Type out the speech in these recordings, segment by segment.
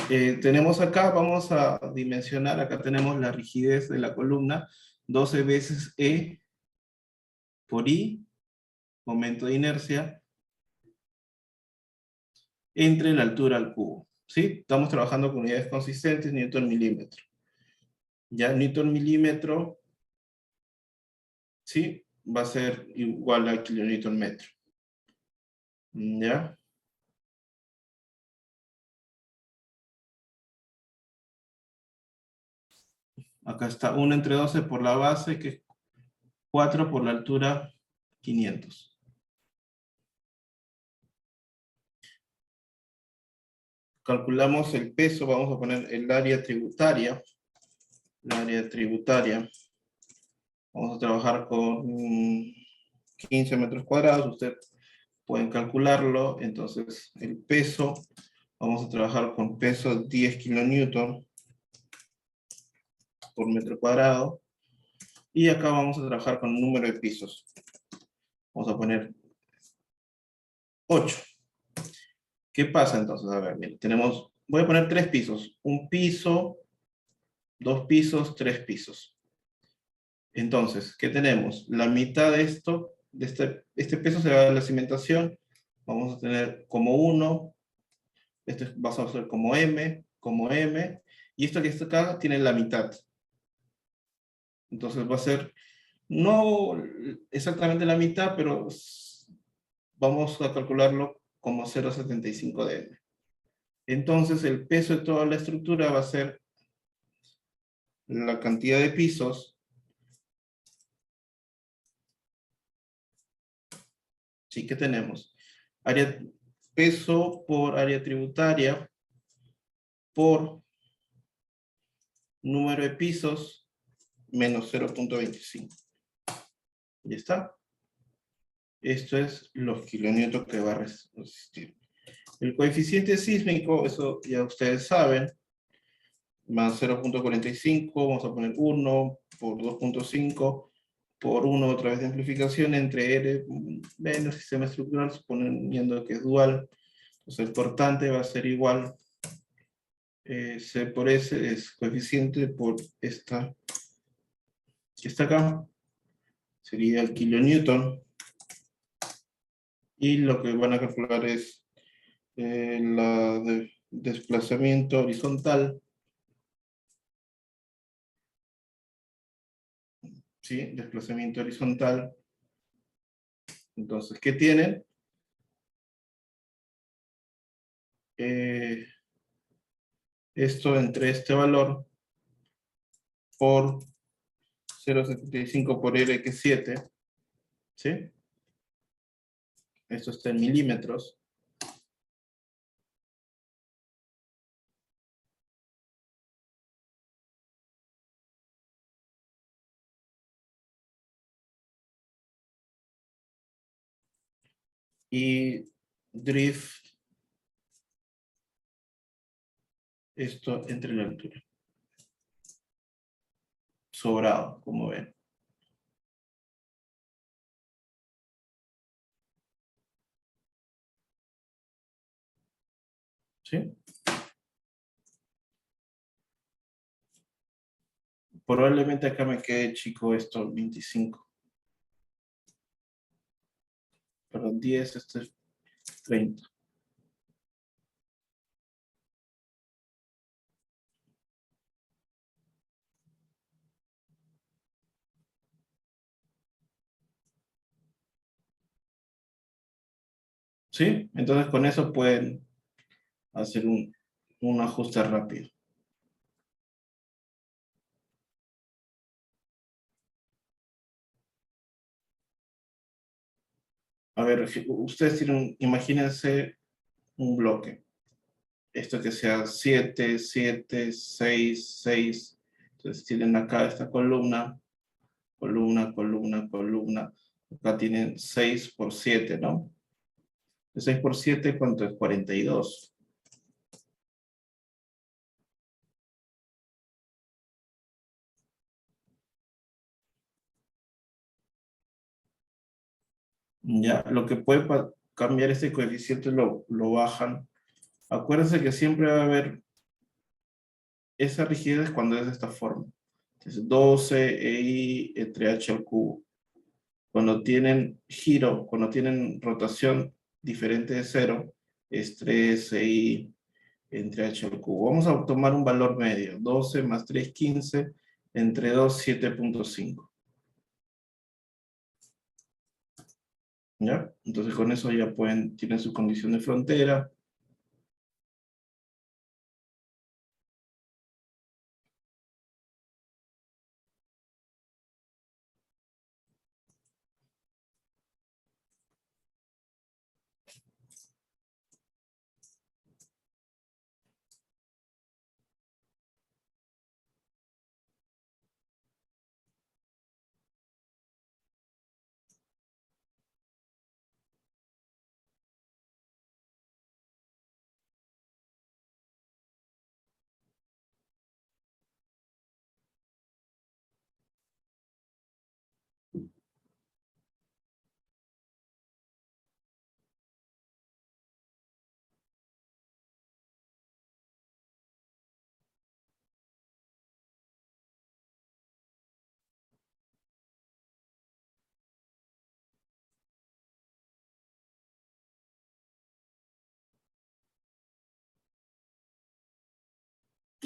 Tenemos acá, vamos a dimensionar, acá tenemos la rigidez de la columna, 12 veces E por I, momento de inercia, entre la altura al cubo. ¿Sí? Estamos trabajando con unidades consistentes, Newton milímetro. Ya, Newton milímetro, ¿sí? Va a ser igual a kilonewton metro. ¿Ya? Acá está 1 entre 12 por la base, que es 4 por la altura, 500. Calculamos el peso, vamos a poner el área tributaria. La área tributaria. Vamos a trabajar con 15 metros cuadrados, ustedes pueden calcularlo. Entonces, el peso, vamos a trabajar con peso 10 kilonewton por metro cuadrado. Y acá vamos a trabajar con un número de pisos. Vamos a poner 8. ¿Qué pasa entonces? A ver, miren, tenemos, voy a poner 3 pisos. Un piso, 2 pisos, 3 pisos. Entonces, ¿qué tenemos? La mitad de esto, de este peso se va a la cimentación. Vamos a tener como 1. Este va a ser como M. Y esto que está acá tiene la mitad. Entonces va a ser, no exactamente la mitad, pero vamos a calcularlo como 0,75 de M. Entonces el peso de toda la estructura va a ser la cantidad de pisos. Sí, que tenemos área, peso por área tributaria por número de pisos menos 0,25. Ya está. Esto es los kilonewtons que va a resistir. El coeficiente sísmico, eso ya ustedes saben, más 0,45, vamos a poner 1 por 2,5 por 1 otra vez de amplificación entre R menos sistema estructural, suponiendo que es dual. Entonces el cortante va a ser igual, C por S es coeficiente por esta que está acá, sería el kilonewton, y lo que van a calcular es la desplazamiento horizontal, ¿sí? Desplazamiento horizontal. Entonces, ¿qué tienen? Esto entre este valor por 0,75 por R, que es 7, ¿sí? Esto está en milímetros. Y drift, esto entre la altura. Sobrado, como ven. ¿Sí? Probablemente acá me quede chico esto, 25. Perdón, 10, esto es 30. ¿Sí? Entonces con eso pueden hacer un ajuste rápido. A ver, ustedes tienen, imagínense un bloque. Esto que sea 7, 7, 6, 6. Entonces tienen acá esta columna, columna, columna, columna. Acá tienen 6 por 7, ¿no? 6 por 7, ¿cuánto es? 42. Ya, lo que puede cambiar este coeficiente lo bajan. Acuérdense que siempre va a haber esa rigidez es cuando es de esta forma. Entonces, 12 EI entre H al cubo. Cuando tienen giro, cuando tienen rotación diferente de 0, es 3 EI entre H al cubo. Vamos a tomar un valor medio. 12 más 3, 15, entre 2, 7.5. ¿Ya? Entonces con eso ya tienen su condición de frontera.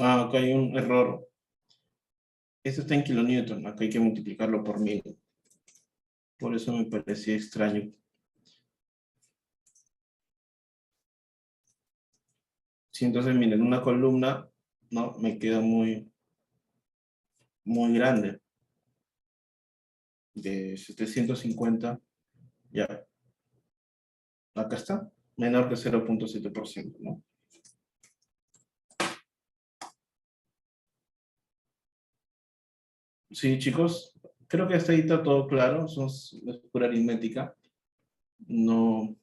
Ah, acá hay un error. Esto está en kilonewton. Acá hay que multiplicarlo por 1000. Por eso me parecía extraño. Sí, entonces miren, una columna, no, me queda muy grande. De 750, ya. Acá está. Menor que 0.7%, ¿no? Sí, chicos, creo que hasta ahí está todo claro. Es pura aritmética. No.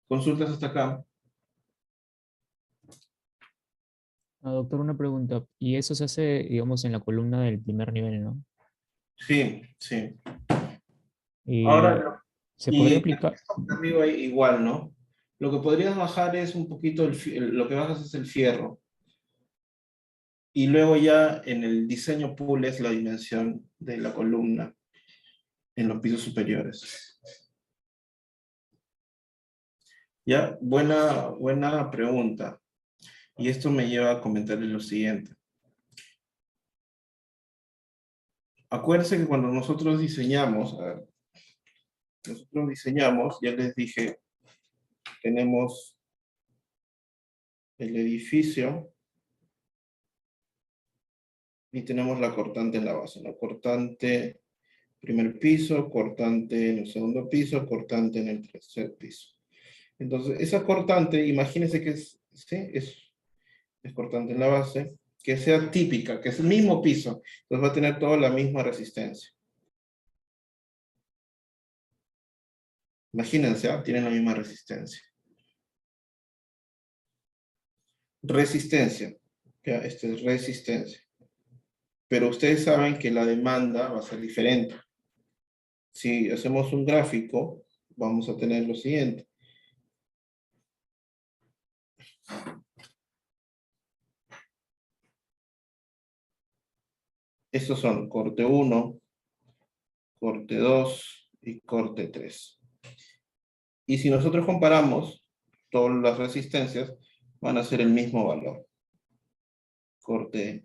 Consultas hasta acá. Ah, doctor, una pregunta. Y eso se hace, digamos, en la columna del primer nivel, ¿no? Sí, sí. Y Ahora, se podría y aplicar. arriba igual, ¿no? Lo que podrías bajar es un poquito, lo que bajas es el fierro. Y luego ya en el diseño pules la dimensión de la columna en los pisos superiores. Ya, buena pregunta. Y esto me lleva a comentarles lo siguiente. Acuérdense que cuando nosotros diseñamos, ya les dije, tenemos el edificio y tenemos la cortante en la base. La cortante primer piso, cortante en el segundo piso, cortante en el tercer piso. Entonces, esa cortante, imagínense que ¿sí? Es cortante en la base, que sea típica, que es el mismo piso, entonces va a tener toda la misma resistencia. Imagínense, tienen la misma resistencia. Resistencia, ya, esta es resistencia. Pero ustedes saben que la demanda va a ser diferente. Si hacemos un gráfico, vamos a tener lo siguiente. Estos son corte 1, corte 2 y corte 3. Y si nosotros comparamos, todas las resistencias van a ser el mismo valor. Corte,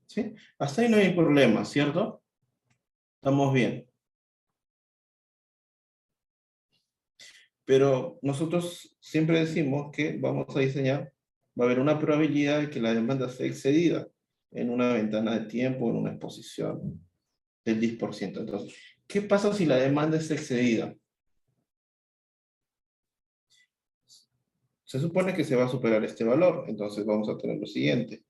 ¿sí? Hasta ahí no hay problema, ¿cierto? Estamos bien. Pero nosotros siempre decimos que vamos a diseñar, va a haber una probabilidad de que la demanda sea excedida en una ventana de tiempo, en una exposición del 10%. Entonces, ¿qué pasa si la demanda es excedida? Se supone que se va a superar este valor, entonces vamos a tener lo siguiente.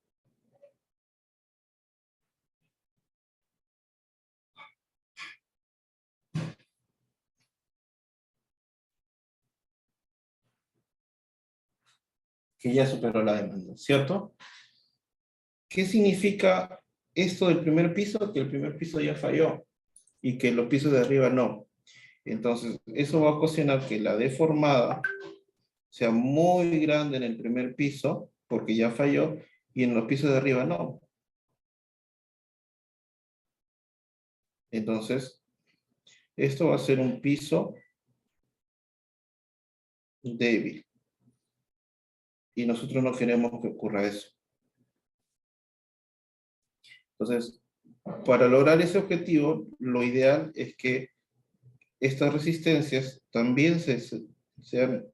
Que ya superó la demanda, ¿cierto? ¿Qué significa esto del primer piso? Que el primer piso ya falló y que los pisos de arriba no. Entonces, eso va a ocasionar que la deformada sea muy grande en el primer piso, porque ya falló, y en los pisos de arriba no. Entonces, esto va a ser un piso débil. Y nosotros no queremos que ocurra eso. Entonces, para lograr ese objetivo, lo ideal es que estas resistencias también sean,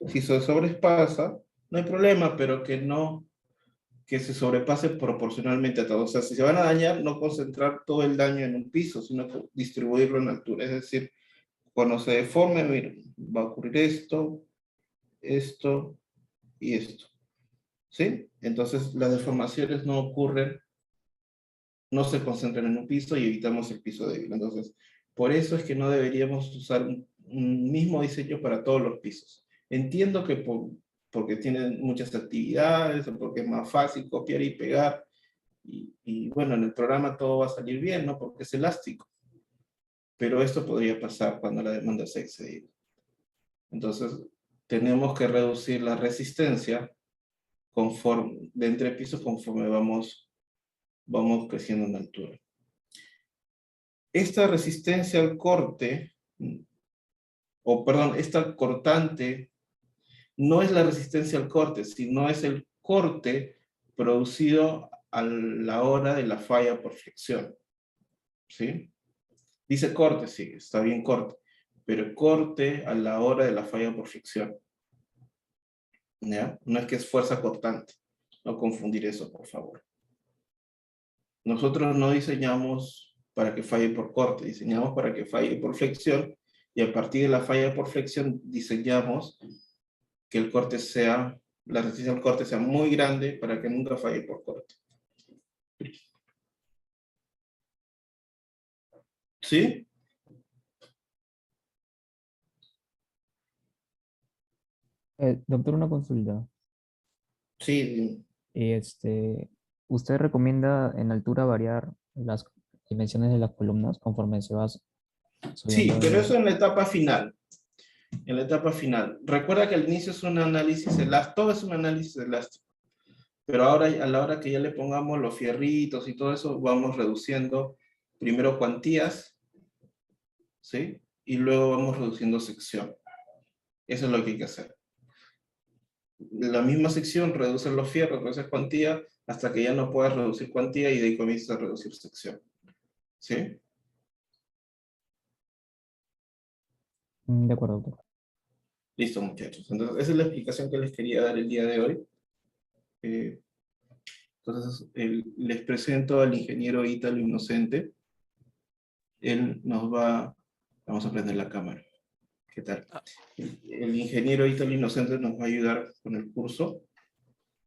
si se sobrepasa, no hay problema, pero que se sobrepase proporcionalmente a todo. O sea, si se van a dañar, no concentrar todo el daño en un piso, sino que distribuirlo en altura. Es decir, cuando se deforme, miren, va a ocurrir esto, esto y esto. ¿Sí? Entonces, las deformaciones no ocurren, no se concentran en un piso y evitamos el piso débil. Entonces, por eso es que no deberíamos usar un mismo diseño para todos los pisos. Entiendo que porque tienen muchas actividades, o porque es más fácil copiar y pegar, y bueno, en el programa todo va a salir bien, ¿no? Porque es elástico. Pero esto podría pasar cuando la demanda se excede. Entonces, tenemos que reducir la resistencia de entre pisos conforme vamos creciendo en altura. Esta resistencia al corte, o perdón, esta cortante, no es la resistencia al corte, sino es el corte producido a la hora de la falla por flexión. ¿Sí? Dice corte, sí, está bien corte, pero corte a la hora de la falla por fricción. ¿Ya? No es que es fuerza cortante. No confundir eso, por favor. Nosotros no diseñamos para que falle por corte, diseñamos para que falle por flexión, y a partir de la falla por flexión diseñamos que el corte sea, la resistencia al corte sea muy grande para que nunca falle por corte. ¿Sí? Doctor, una consulta. Sí, ¿Usted recomienda en altura variar las dimensiones de las columnas conforme se va sí, subiendo pero de... eso en la etapa final. En la etapa final. Recuerda que al inicio es un análisis elástico, todo es un análisis elástico. Pero ahora, a la hora que ya le pongamos los fierritos y todo eso, vamos reduciendo primero cuantías, ¿sí? Y luego vamos reduciendo sección. Eso es lo que hay que hacer. La misma sección, reduces los fierros, reduces cuantía, hasta que ya no puedas reducir cuantía y de ahí comienzas a reducir sección. ¿Sí? De acuerdo, doctor. Listo, muchachos. Entonces, esa es la explicación que les quería dar el día de hoy. Entonces, les presento al ingeniero Ítalo Inocente. Él nos va, vamos a prender la cámara. ¿Qué tal? Ah, El ingeniero Ítalo Inocente nos va a ayudar con el curso.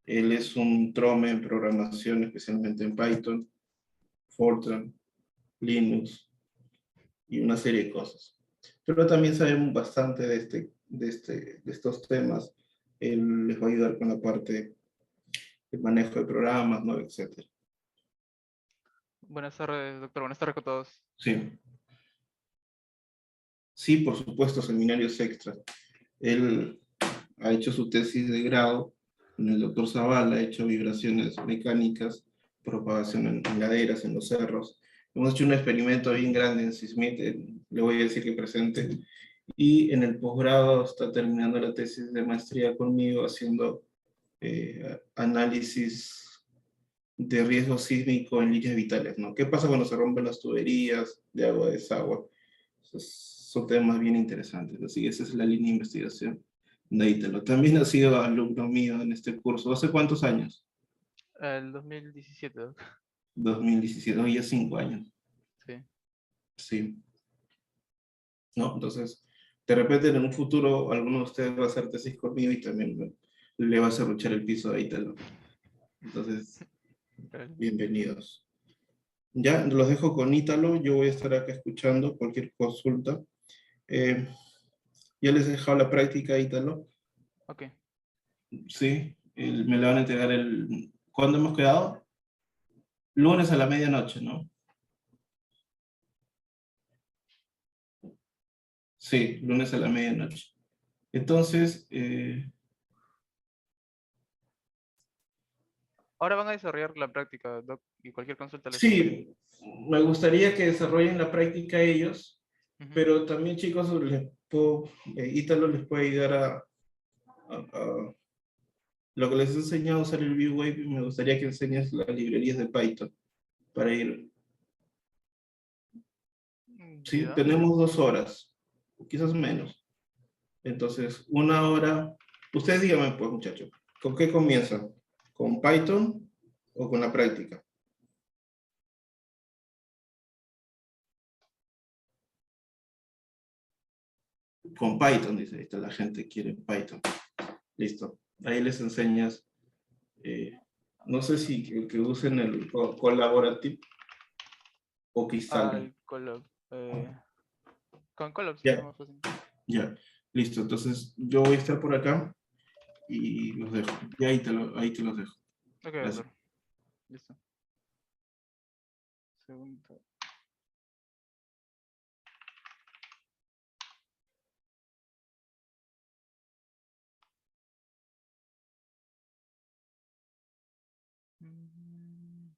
Él es un trome en programación, especialmente en Python, Fortran, Linux y una serie de cosas. Pero también sabemos bastante de estos temas. Él les va a ayudar con la parte de manejo de programas, ¿no? Etcétera. buenas tardes, doctor. Buenas tardes con todos. Sí. Sí, por supuesto, seminarios extras. Él ha hecho su tesis de grado con el doctor Zavala, ha hecho vibraciones mecánicas, propagación en laderas, en los cerros. Hemos hecho un experimento bien grande en SISMIT, le voy a decir que presente. Y en el posgrado está terminando la tesis de maestría conmigo haciendo análisis de riesgo sísmico en líneas vitales, ¿no? ¿Qué pasa cuando se rompen las tuberías de agua, de desagüe? Son temas bien interesantes, así que esa es la línea de investigación de Ítalo. También ha sido alumno mío en este curso. ¿Hace cuántos años? El 2017, doc. 2017, hoy ya 5 años. Sí. Sí. ¿No? Entonces, de repente en un futuro alguno de ustedes va a hacer tesis conmigo y también le va a serruchar el piso a Ítalo. Entonces, bienvenidos. Ya, los dejo con Ítalo. Yo voy a estar acá escuchando cualquier consulta. Ya les he dejado la práctica, Ítalo. Ok. Sí, me la van a entregar ¿Cuándo hemos quedado? Lunes a la medianoche, ¿no? Sí, lunes a la medianoche. Entonces, Ahora van a desarrollar la práctica, Doc, y cualquier consulta les escribo. sí, me gustaría que desarrollen la práctica ellos, Ujú. pero también, chicos, Ítalo les puede ayudar a lo que les he enseñado a usar el Vue Wave. Me gustaría que enseñes las librerías de Python para ir. Sí, Ya. tenemos 2 horas, quizás menos. Entonces, 1 hora. Ustedes díganme, pues, muchachos, ¿con qué comienzan? ¿Con Python o con la práctica? Con Python, dice. Ahí está, la gente quiere Python. Listo. Ahí les enseñas. No sé si que usen el Collaborative o que instalen. Al Colab. Con Colab sería Ya, más fácil. ya. Listo. Entonces, yo voy a estar por acá y los dejo. Y ahí te los dejo. Ok, Gracias. doctor. Listo. Segundo. Mm,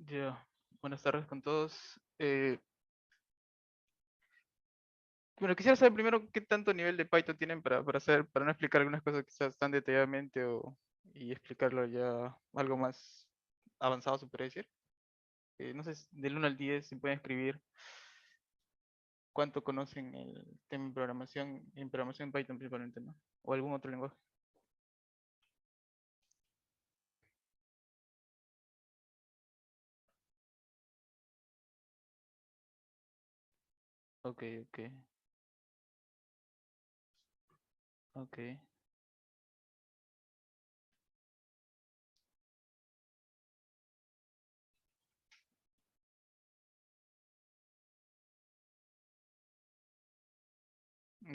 Ya. Buenas tardes con todos. Bueno, quisiera saber primero qué tanto nivel de Python tienen para no explicar algunas cosas quizás tan detalladamente y explicarlo ya algo más avanzado, se podría decir. No sé, del 1 al 10 si pueden escribir cuánto conocen el tema en programación Python principalmente, ¿no? O algún otro lenguaje. Ok, ok, ok.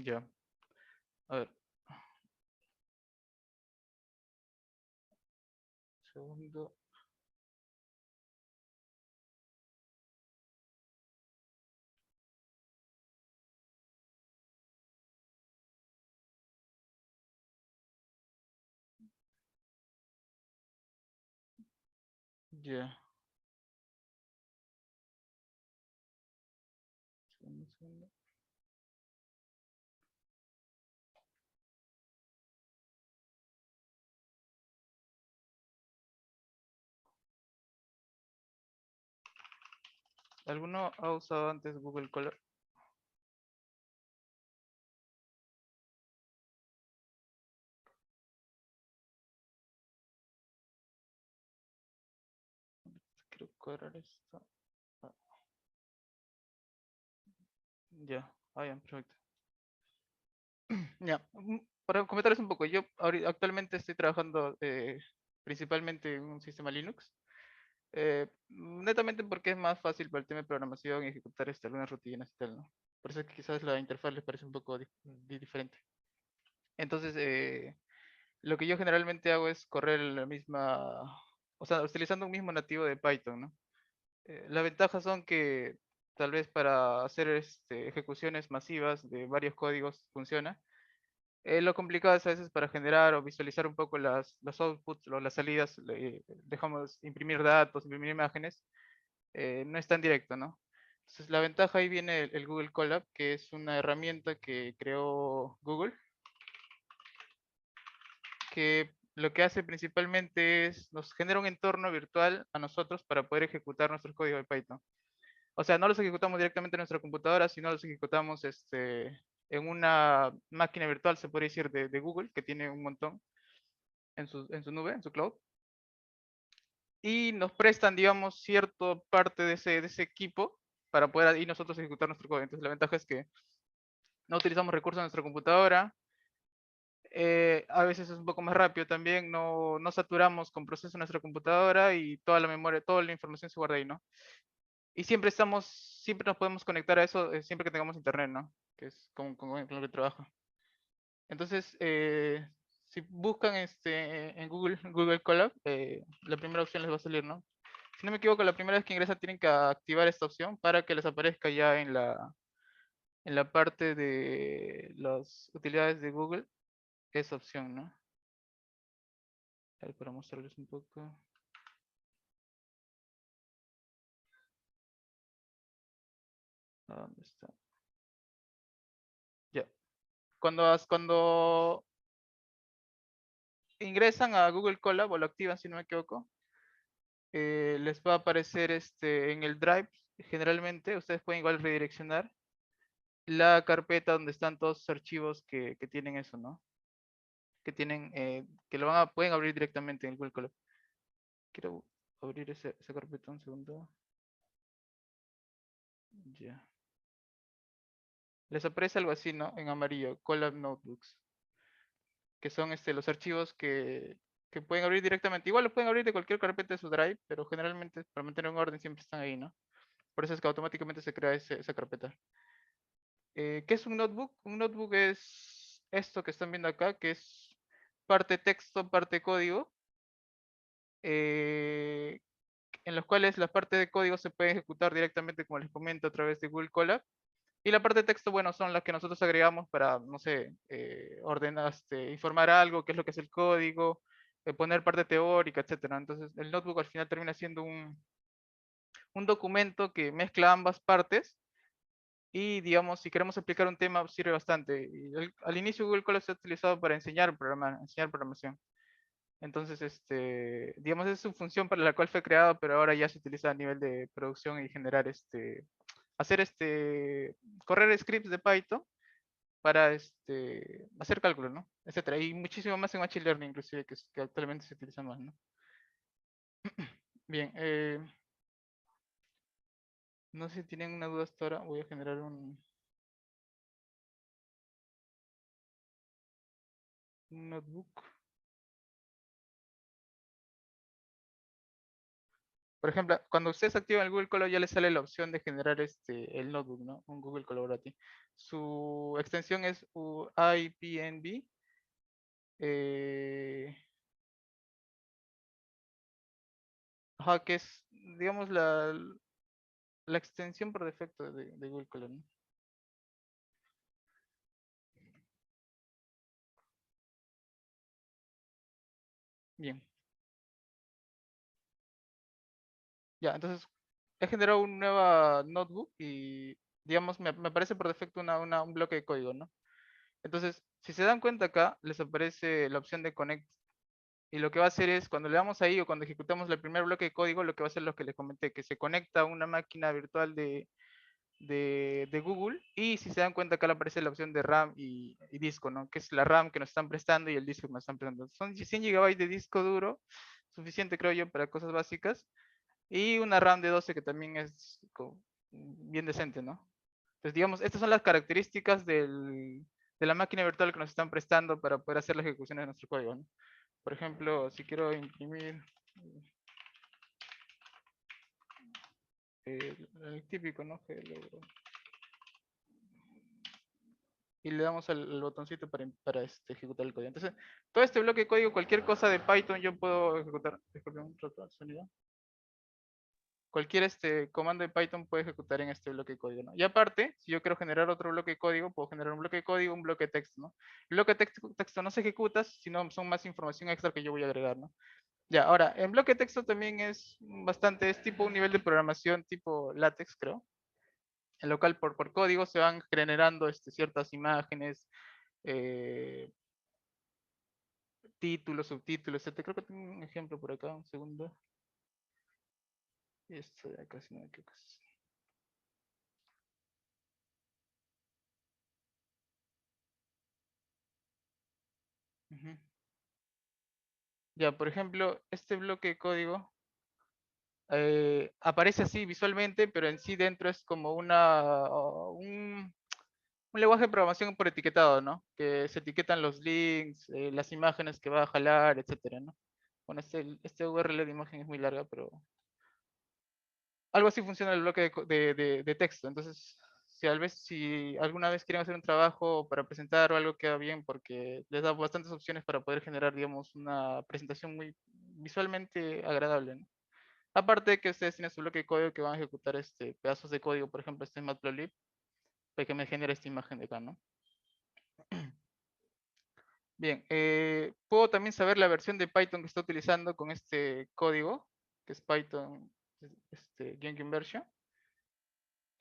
Ya. A ver, segundo. Ya. Segundo. ¿Alguno ha usado antes Google Color? Quiero cuadrar esto. Ah, ya, ya, perfecto. Ya, para comentarles un poco, yo actualmente estoy trabajando principalmente en un sistema Linux, netamente porque es más fácil para el tema de programación y ejecutar algunas rutinas y tal, ¿no? Por eso es que quizás la interfaz les parece un poco diferente. Entonces, lo que yo generalmente hago es correr la misma, o sea, utilizando un mismo nativo de Python, ¿no? Las ventajas son que tal vez para hacer ejecuciones masivas de varios códigos funciona. Lo complicado es a veces para generar o visualizar un poco los outputs o las salidas, dejamos imprimir datos, imprimir imágenes, no es tan directo, ¿no? Entonces la ventaja ahí viene el Google Colab, que es una herramienta que creó Google, que lo que hace principalmente es nos genera un entorno virtual a nosotros para poder ejecutar nuestro código de Python. O sea, no los ejecutamos directamente en nuestra computadora, sino los ejecutamos en una máquina virtual, se podría decir, de Google, que tiene un montón en su nube, en su cloud. Y nos prestan, digamos, cierta parte de ese equipo para poder ahí nosotros ejecutar nuestro código. Entonces, la ventaja es que no utilizamos recursos de nuestra computadora. A veces es un poco más rápido también, no saturamos con procesos en nuestra computadora y toda la memoria, toda la información se guarda ahí, ¿no? Y siempre nos podemos conectar a eso siempre que tengamos internet, ¿no? Que es con lo que trabajo. Entonces, si buscan en Google Colab, la primera opción les va a salir, ¿no? Si no me equivoco, la primera vez que ingresan tienen que activar esta opción para que les aparezca ya en la parte de las utilidades de Google, esa opción, ¿no? A ver, para mostrarles un poco. ¿Dónde está? Ya. Cuando ingresan a Google Colab o lo activan, si no me equivoco, les va a aparecer en el Drive. Generalmente, ustedes pueden igual redireccionar la carpeta donde están todos los archivos que tienen eso, ¿no? Que tienen, que pueden abrir directamente en Google Colab. Quiero abrir esa carpeta un segundo. Ya. Les aparece algo así, ¿no? En amarillo, Colab Notebooks. Que son los archivos que pueden abrir directamente. Igual los pueden abrir de cualquier carpeta de su Drive, pero generalmente para mantener un orden siempre están ahí, ¿no? Por eso es que automáticamente se crea esa carpeta. ¿Qué es un notebook? Un notebook es esto que están viendo acá, que es parte texto, parte código, en los cuales la parte de código se puede ejecutar directamente, como les comento, a través de Google Colab. Y la parte de texto, bueno, son las que nosotros agregamos para, no sé, ordenar, informar algo, qué es lo que es el código, poner parte teórica, etcétera. Entonces, el notebook al final termina siendo un documento que mezcla ambas partes. Y digamos, si queremos aplicar un tema, sirve bastante. Y al inicio Google Colab se ha utilizado para enseñar programación. Entonces, digamos, es su función para la cual fue creado, pero ahora ya se utiliza a nivel de producción y generar, hacer correr scripts de Python para hacer cálculos, ¿no? Etcétera. Y muchísimo más en Machine Learning, inclusive, que actualmente se utiliza más, ¿no? Bien, no sé si tienen una duda hasta ahora, voy a generar un notebook. Por ejemplo, cuando ustedes activan el Google Colab ya les sale la opción de generar el notebook, ¿no? Un Google Collaborative. Su extensión es IPNB. Eh, que es, digamos, la extensión por defecto de Google Colab, ¿no? Bien. Ya, entonces he generado un nuevo notebook y, digamos, me aparece por defecto un bloque de código, ¿no? Entonces, si se dan cuenta acá, les aparece la opción de Connect. Y lo que va a hacer es, cuando le damos ahí o cuando ejecutamos el primer bloque de código, lo que va a hacer es lo que les comenté, que se conecta a una máquina virtual de Google. Y si se dan cuenta, acá le aparece la opción de RAM y disco, ¿no? Que es la RAM que nos están prestando y el disco que nos están prestando. Son 100 GB de disco duro, suficiente creo yo para cosas básicas. Y una RAM de 12 que también es bien decente, ¿no? Entonces, digamos, estas son las características de la máquina virtual que nos están prestando para poder hacer la ejecución de nuestro código, ¿no? Por ejemplo, si quiero imprimir el típico, ¿no? Y le damos al botoncito para ejecutar el código. Entonces, todo este bloque de código, cualquier cosa de Python yo puedo ejecutar. Disculpen un rato el sonido. Cualquier comando de Python puede ejecutar en este bloque de código, ¿no? Y aparte, si yo quiero generar otro bloque de código, puedo generar un bloque de código, un bloque de texto, ¿no? El bloque de texto no se ejecuta, sino son más información extra que yo voy a agregar, ¿no? Ya, ahora, en bloque de texto también es bastante, es tipo un nivel de programación tipo LaTeX, creo. En local por código se van generando ciertas imágenes, eh, títulos, subtítulos, etc. Creo que tengo un ejemplo por acá, un segundo. Esto de acá, si no me equivoco. Ujú. Ya, por ejemplo, este bloque de código aparece así visualmente, pero en sí dentro es como un lenguaje de programación por etiquetado, ¿no? Que se etiquetan los links, las imágenes que va a jalar, etcétera, ¿no? Bueno, este URL de imagen es muy larga, pero algo así funciona el bloque de texto. Entonces, si alguna vez quieren hacer un trabajo para presentar o algo, queda bien porque les da bastantes opciones para poder generar, digamos, una presentación muy visualmente agradable, ¿no? Aparte de que ustedes tienen su bloque de código que van a ejecutar pedazos de código, por ejemplo, este matplotlib, para que me genere esta imagen de acá, ¿no? Bien, puedo también saber la versión de Python que está utilizando con este código, que es Python guion version.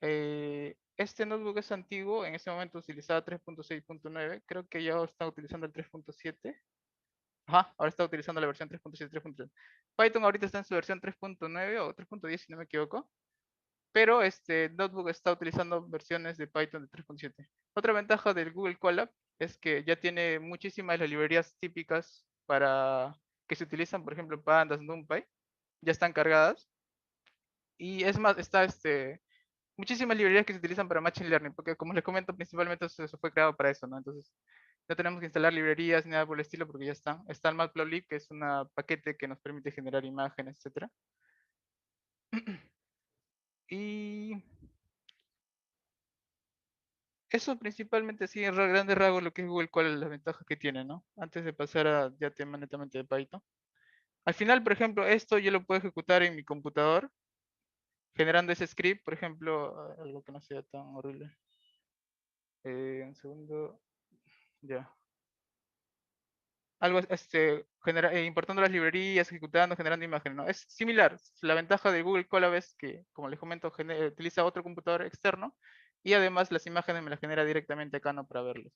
Este notebook es antiguo, en ese momento utilizaba 3.6.9, creo que ya está utilizando el 3.7. Ajá, ahora está utilizando la versión 3.7, 3.3. Python ahorita está en su versión 3.9 o 3.10 si no me equivoco, pero este notebook está utilizando versiones de Python de 3.7. Otra ventaja del Google Colab es que ya tiene muchísimas de las librerías típicas para que se utilizan, por ejemplo, Pandas, NumPy, ya están cargadas. Y es más, está muchísimas librerías que se utilizan para Machine Learning, porque como les comento, principalmente eso fue creado para eso, ¿no? Entonces, no tenemos que instalar librerías ni nada por el estilo porque ya están. Está el Matplotlib, que es un paquete que nos permite generar imágenes, etc. Y eso principalmente, sí, en grandes rasgos, lo que es Google, cuál es la ventaja que tiene, ¿no? Antes de pasar a ya tema netamente de Python. Al final, por ejemplo, esto yo lo puedo ejecutar en mi computador, generando ese script, por ejemplo, algo que no sea tan horrible. Un segundo, ya. Algo, importando las librerías, ejecutando, generando imágenes, ¿no? Es similar. La ventaja de Google Colab es que, como les comento, utiliza otro computador externo y además las imágenes me las genera directamente acá, ¿no? Para verlas.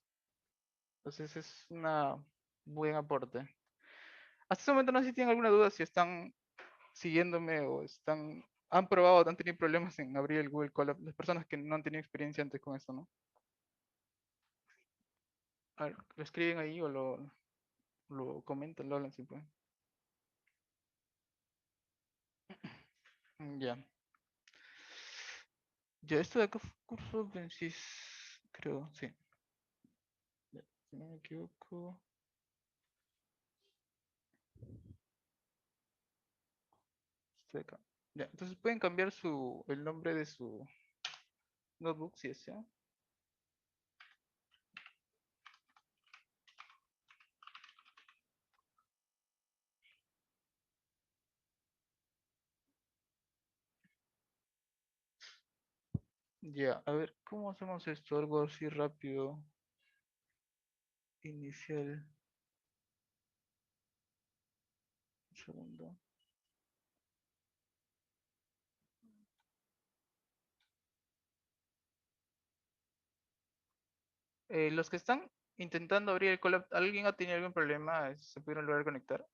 Entonces es una buen aporte. Hasta este momento no sé si tienen alguna duda, si están siguiéndome o han probado, han tenido problemas en abrir el Google Colab, las personas que no han tenido experiencia antes con esto, ¿no? A ver, lo escriben ahí o lo comentan, lo hablan si pueden. Ya. Ya, esto de acá fue curso Bensys, creo, sí. Ya, si no me equivoco. Este de acá. Ya, entonces pueden cambiar el nombre de su notebook si desean. Ya, a ver, ¿cómo hacemos esto? Algo así rápido. Inicial. Un segundo. Los que están intentando abrir el Colab, ¿alguien ha tenido algún problema? ¿Se pudieron lograr conectar?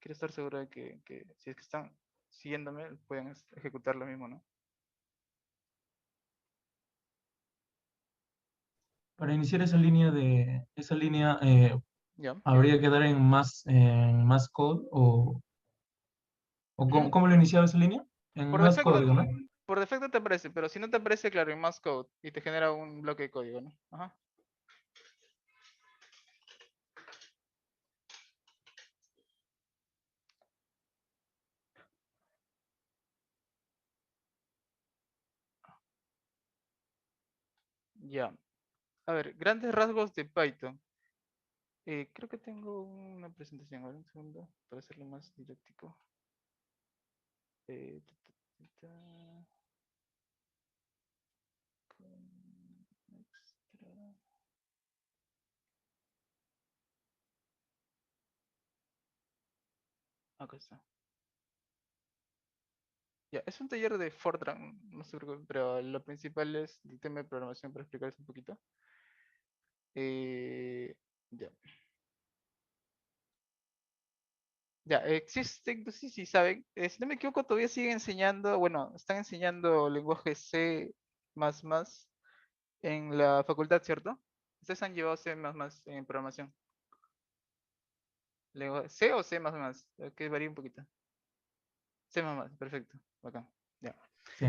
Quiero estar seguro de que si es que están siguiéndome, pueden ejecutar lo mismo, ¿no? Para iniciar esa línea Ya. habría que dar en más code o Ujú. ¿cómo lo iniciaba esa línea? En Por más defecto, código, ¿no? por defecto te aparece, pero si no te aparece, claro, en más code y te genera un bloque de código, ¿no? Ajá. Ya. A ver, grandes rasgos de Python. Creo que tengo una presentación. A ver, un segundo, para hacerlo más didáctico. Eh, ta, ta, ta, ta. Extra. Acá está. Ya, es un taller de Fortran, no sé por qué, pero lo principal es el tema de programación para explicarles un poquito. Ya. Ya, existen, no sé si saben, si no me equivoco, todavía siguen enseñando, bueno, están enseñando lenguaje C++ en la facultad, ¿cierto? Ustedes han llevado C++ en programación. ¿C o C++? Que varía un poquito. C++, perfecto, bacán. Ya. Sí.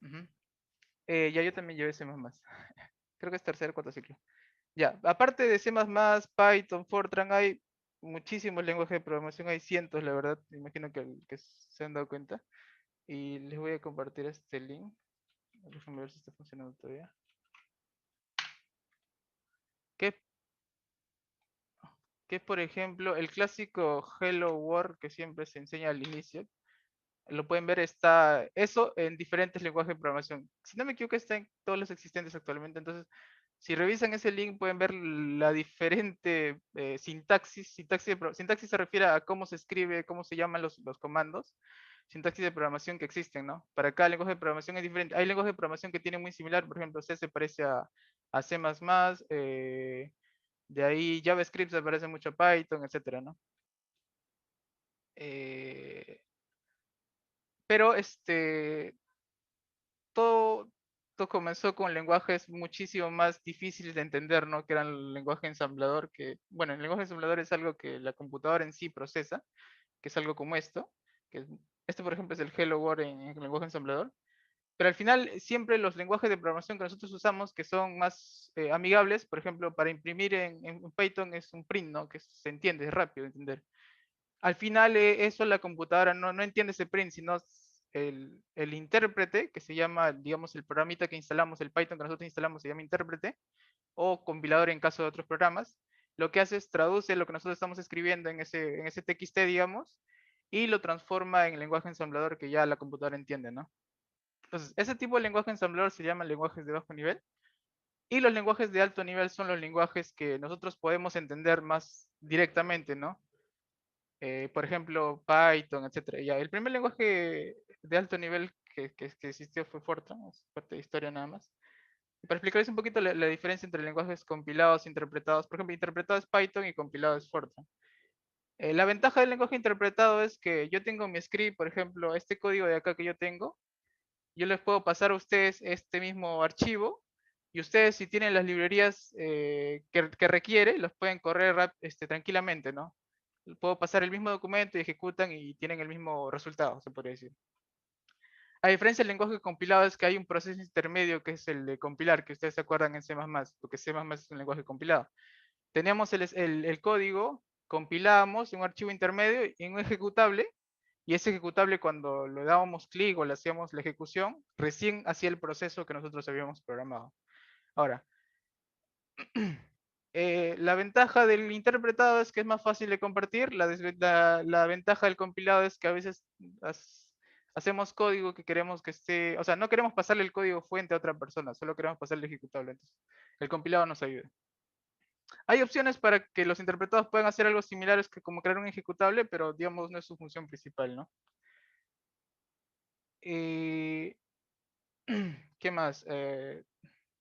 Ujú. Ya yo también llevé C++. Creo que es tercer o cuarto ciclo. Ya, aparte de C++, Python, Fortran, hay muchísimos lenguajes de programación, hay cientos, la verdad, me imagino que se han dado cuenta. Y les voy a compartir este link. Déjenme ver si está funcionando todavía. Que es, por ejemplo, el clásico Hello World que siempre se enseña al inicio. Lo pueden ver, está eso en diferentes lenguajes de programación. Si no me equivoco, está en todos los existentes actualmente. Entonces, si revisan ese link, pueden ver la diferente sintaxis. Sintaxis se refiere a cómo se escribe, cómo se llaman los comandos. Sintaxis de programación que existen, ¿no? Para cada lenguaje de programación es diferente. Hay lenguajes de programación que tienen muy similar. Por ejemplo, C se parece a C++. De ahí JavaScript se parece mucho a Python, etcétera, ¿no? Pero todo comenzó con lenguajes muchísimo más difíciles de entender, ¿no? Que eran el lenguaje ensamblador, que, bueno, el lenguaje ensamblador es algo que la computadora en sí procesa, que es algo como esto, este por ejemplo es el Hello World en el lenguaje ensamblador, pero al final siempre los lenguajes de programación que nosotros usamos, que son más amigables, por ejemplo, para imprimir en Python es un print, ¿no? Que se entiende, es rápido de entender. Al final eso la computadora no entiende ese print, sino el intérprete, que se llama, digamos, el programita que instalamos, el Python que nosotros instalamos se llama intérprete, o compilador en caso de otros programas. Lo que hace es traduce lo que nosotros estamos escribiendo en ese TXT, digamos, y lo transforma en lenguaje ensamblador que ya la computadora entiende, ¿no? Entonces, ese tipo de lenguaje ensamblador se llama lenguajes de bajo nivel. Y los lenguajes de alto nivel son los lenguajes que nosotros podemos entender más directamente, ¿no? Por ejemplo, Python, etcétera. Ya, el primer lenguaje de alto nivel que existió fue Fortran, es parte de historia nada más. Y para explicarles un poquito la diferencia entre lenguajes compilados e interpretados, por ejemplo, interpretado es Python y compilado es Fortran. La ventaja del lenguaje interpretado es que yo tengo mi script, por ejemplo, este código de acá que yo tengo, yo les puedo pasar a ustedes este mismo archivo y ustedes si tienen las librerías que requiere, los pueden correr tranquilamente, ¿no? Puedo pasar el mismo documento y ejecutan y tienen el mismo resultado, se podría decir. A diferencia del lenguaje compilado es que hay un proceso intermedio que es el de compilar, que ustedes se acuerdan en C++, porque C++ es un lenguaje compilado. Teníamos el código, compilamos un archivo intermedio y un ejecutable, y ese ejecutable cuando le dábamos clic o le hacíamos la ejecución, recién hacía el proceso que nosotros habíamos programado. Ahora, la ventaja del interpretado es que es más fácil de compartir, la ventaja del compilado es que a veces hacemos código que queremos que esté, o sea, no queremos pasarle el código fuente a otra persona, solo queremos pasarle el ejecutable, entonces el compilado nos ayuda. Hay opciones para que los interpretados puedan hacer algo similar, es que como crear un ejecutable, pero digamos no es su función principal, ¿no? ¿Qué más?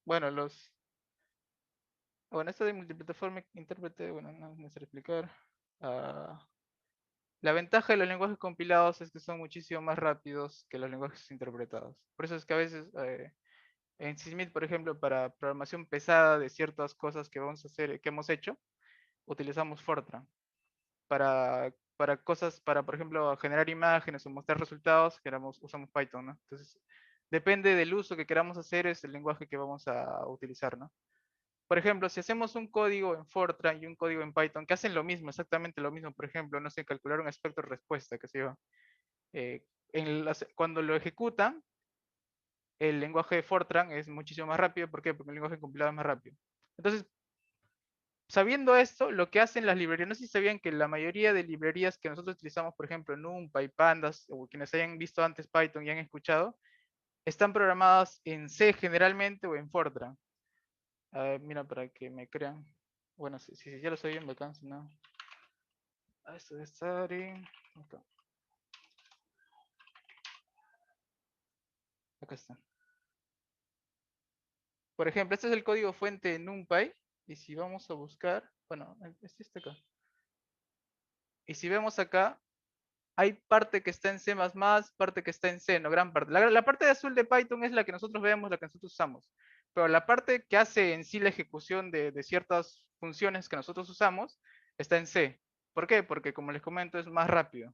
Bueno, esto de multiplataforma intérprete, bueno, no es necesario explicar. La ventaja de los lenguajes compilados es que son muchísimo más rápidos que los lenguajes interpretados. Por eso es que a veces en Sysmith, por ejemplo, para programación pesada de ciertas cosas que vamos a hacer, que hemos hecho, utilizamos Fortran. Para cosas, por ejemplo, generar imágenes o mostrar resultados, usamos Python, ¿no? Entonces, depende del uso que queramos hacer, es el lenguaje que vamos a utilizar, ¿no? Por ejemplo, si hacemos un código en Fortran y un código en Python, que hacen lo mismo, exactamente lo mismo, por ejemplo, no sé, calcular un espectro de respuesta, que se yo. Cuando lo ejecutan, el lenguaje de Fortran es muchísimo más rápido. ¿Por qué? Porque el lenguaje compilado es más rápido. Entonces, sabiendo esto, lo que hacen las librerías, no sé si sabían que la mayoría de librerías que nosotros utilizamos, por ejemplo, NumPy, Pandas, o quienes hayan visto antes Python y han escuchado, están programadas en C generalmente o en Fortran. A ver, mira, para que me crean. Bueno, si ya lo sabían, bacán, si no. Esto debe estar en... Acá. Acá está. Por ejemplo, este es el código fuente de NumPy. Y si vamos a buscar, bueno, este está acá. Y si vemos acá, hay parte que está en C++, parte que está en C, no gran parte. La parte de azul de Python es la que nosotros vemos, la que nosotros usamos. Pero la parte que hace en sí la ejecución de ciertas funciones que nosotros usamos está en C. ¿Por qué? Porque como les comento es más rápido.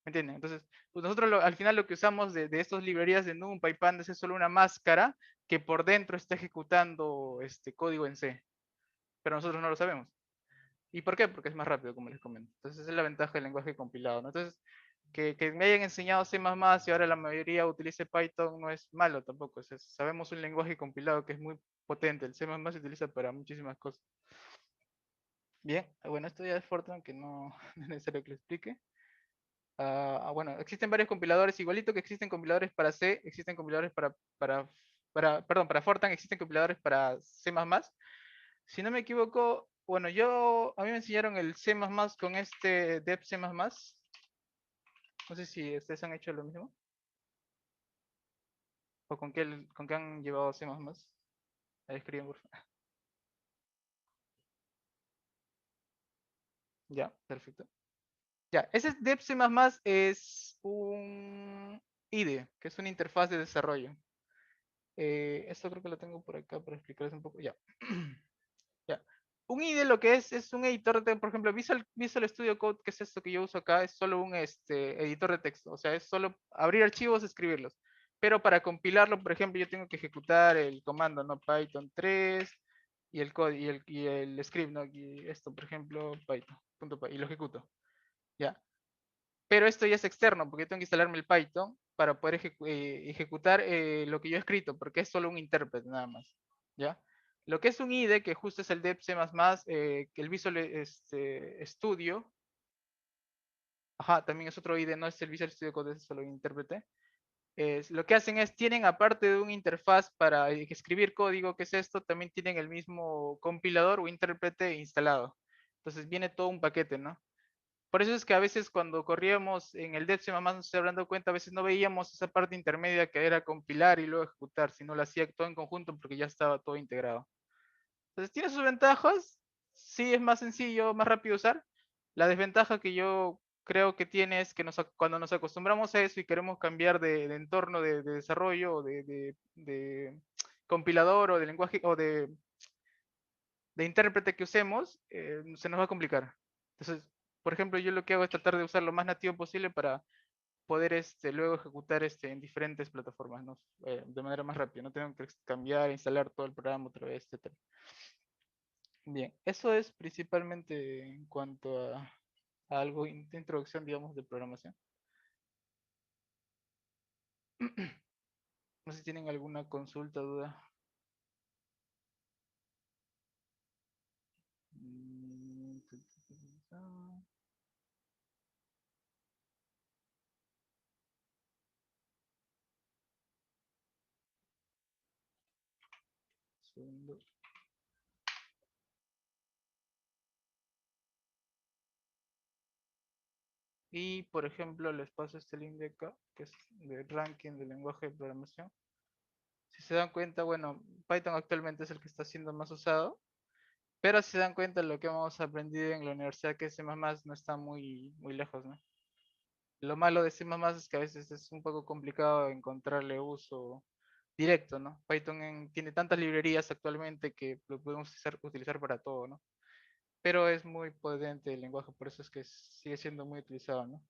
¿Me entienden? Entonces, pues nosotros al final lo que usamos de estas librerías de NumPy, Pandas es solo una máscara que por dentro está ejecutando este código en C. Pero nosotros no lo sabemos. ¿Y por qué? Porque es más rápido, como les comento. Entonces, esa es la ventaja del lenguaje compilado, ¿no? Entonces, Que me hayan enseñado C++ y ahora la mayoría utilice Python no es malo tampoco. Sabemos un lenguaje compilado que es muy potente. El C++ se utiliza para muchísimas cosas. Bien, bueno, esto ya es Fortran, que no, no es necesario que lo explique. Bueno, existen varios compiladores, igualito que existen compiladores para C, existen compiladores perdón, para Fortran existen compiladores para C++. Si no me equivoco, bueno, a mí me enseñaron el C++ con este dev C++. No sé si ustedes han hecho lo mismo. ¿O con qué han llevado C++? Ahí escriben, por favor. Ya, perfecto. Ya, ese dev C++ es un IDE, que es una interfaz de desarrollo. Esto creo que lo tengo por acá para explicarles un poco. Ya. Ya. Un IDE lo que es un editor de, por ejemplo, Visual Studio Code, que es esto que yo uso acá, es solo un editor de texto. O sea, es solo abrir archivos, escribirlos. Pero para compilarlo, por ejemplo, yo tengo que ejecutar el comando, ¿no? Python 3 y el código y el script, ¿no? Y esto, por ejemplo, Python.py, y lo ejecuto. Ya. Pero esto ya es externo, porque tengo que instalarme el Python para poder ejecutar lo que yo he escrito, porque es solo un intérprete nada más. ¿Ya? Lo que es un IDE, que justo es el dev C++, que el Visual Studio, ajá, también es otro IDE, no es el Visual Studio Code, es solo un intérprete. Lo que hacen es, tienen aparte de una interfaz para escribir código, que es esto, también tienen el mismo compilador o intérprete instalado. Entonces viene todo un paquete, ¿no? Por eso es que a veces cuando corríamos en el dev C++, nos estoy dando cuenta, a veces no veíamos esa parte intermedia que era compilar y luego ejecutar, sino lo hacía todo en conjunto porque ya estaba todo integrado. Entonces tiene sus ventajas, sí es más sencillo, más rápido usar. La desventaja que yo creo que tiene es que cuando nos acostumbramos a eso y queremos cambiar de entorno de desarrollo o de compilador o de lenguaje o de intérprete que usemos, se nos va a complicar. Entonces, por ejemplo, yo lo que hago es tratar de usar lo más nativo posible para poder luego ejecutar en diferentes plataformas, ¿no? De manera más rápida. No tengo que cambiar, instalar todo el programa otra vez, etc. Bien, eso es principalmente en cuanto a algo de introducción, digamos, de programación. No sé si tienen alguna consulta, duda. Mm, Segundo. Y, por ejemplo, les paso este link de acá, que es de ranking de lenguaje de programación. Si se dan cuenta, bueno, Python actualmente es el que está siendo más usado, pero si se dan cuenta lo que hemos aprendido en la universidad, que C++ no está muy, muy lejos, ¿no? Lo malo de C++ es que a veces es un poco complicado encontrarle uso directo, ¿no? Python tiene tantas librerías actualmente que lo podemos utilizar para todo, ¿no? Pero es muy potente el lenguaje, por eso es que sigue siendo muy utilizado, ¿no?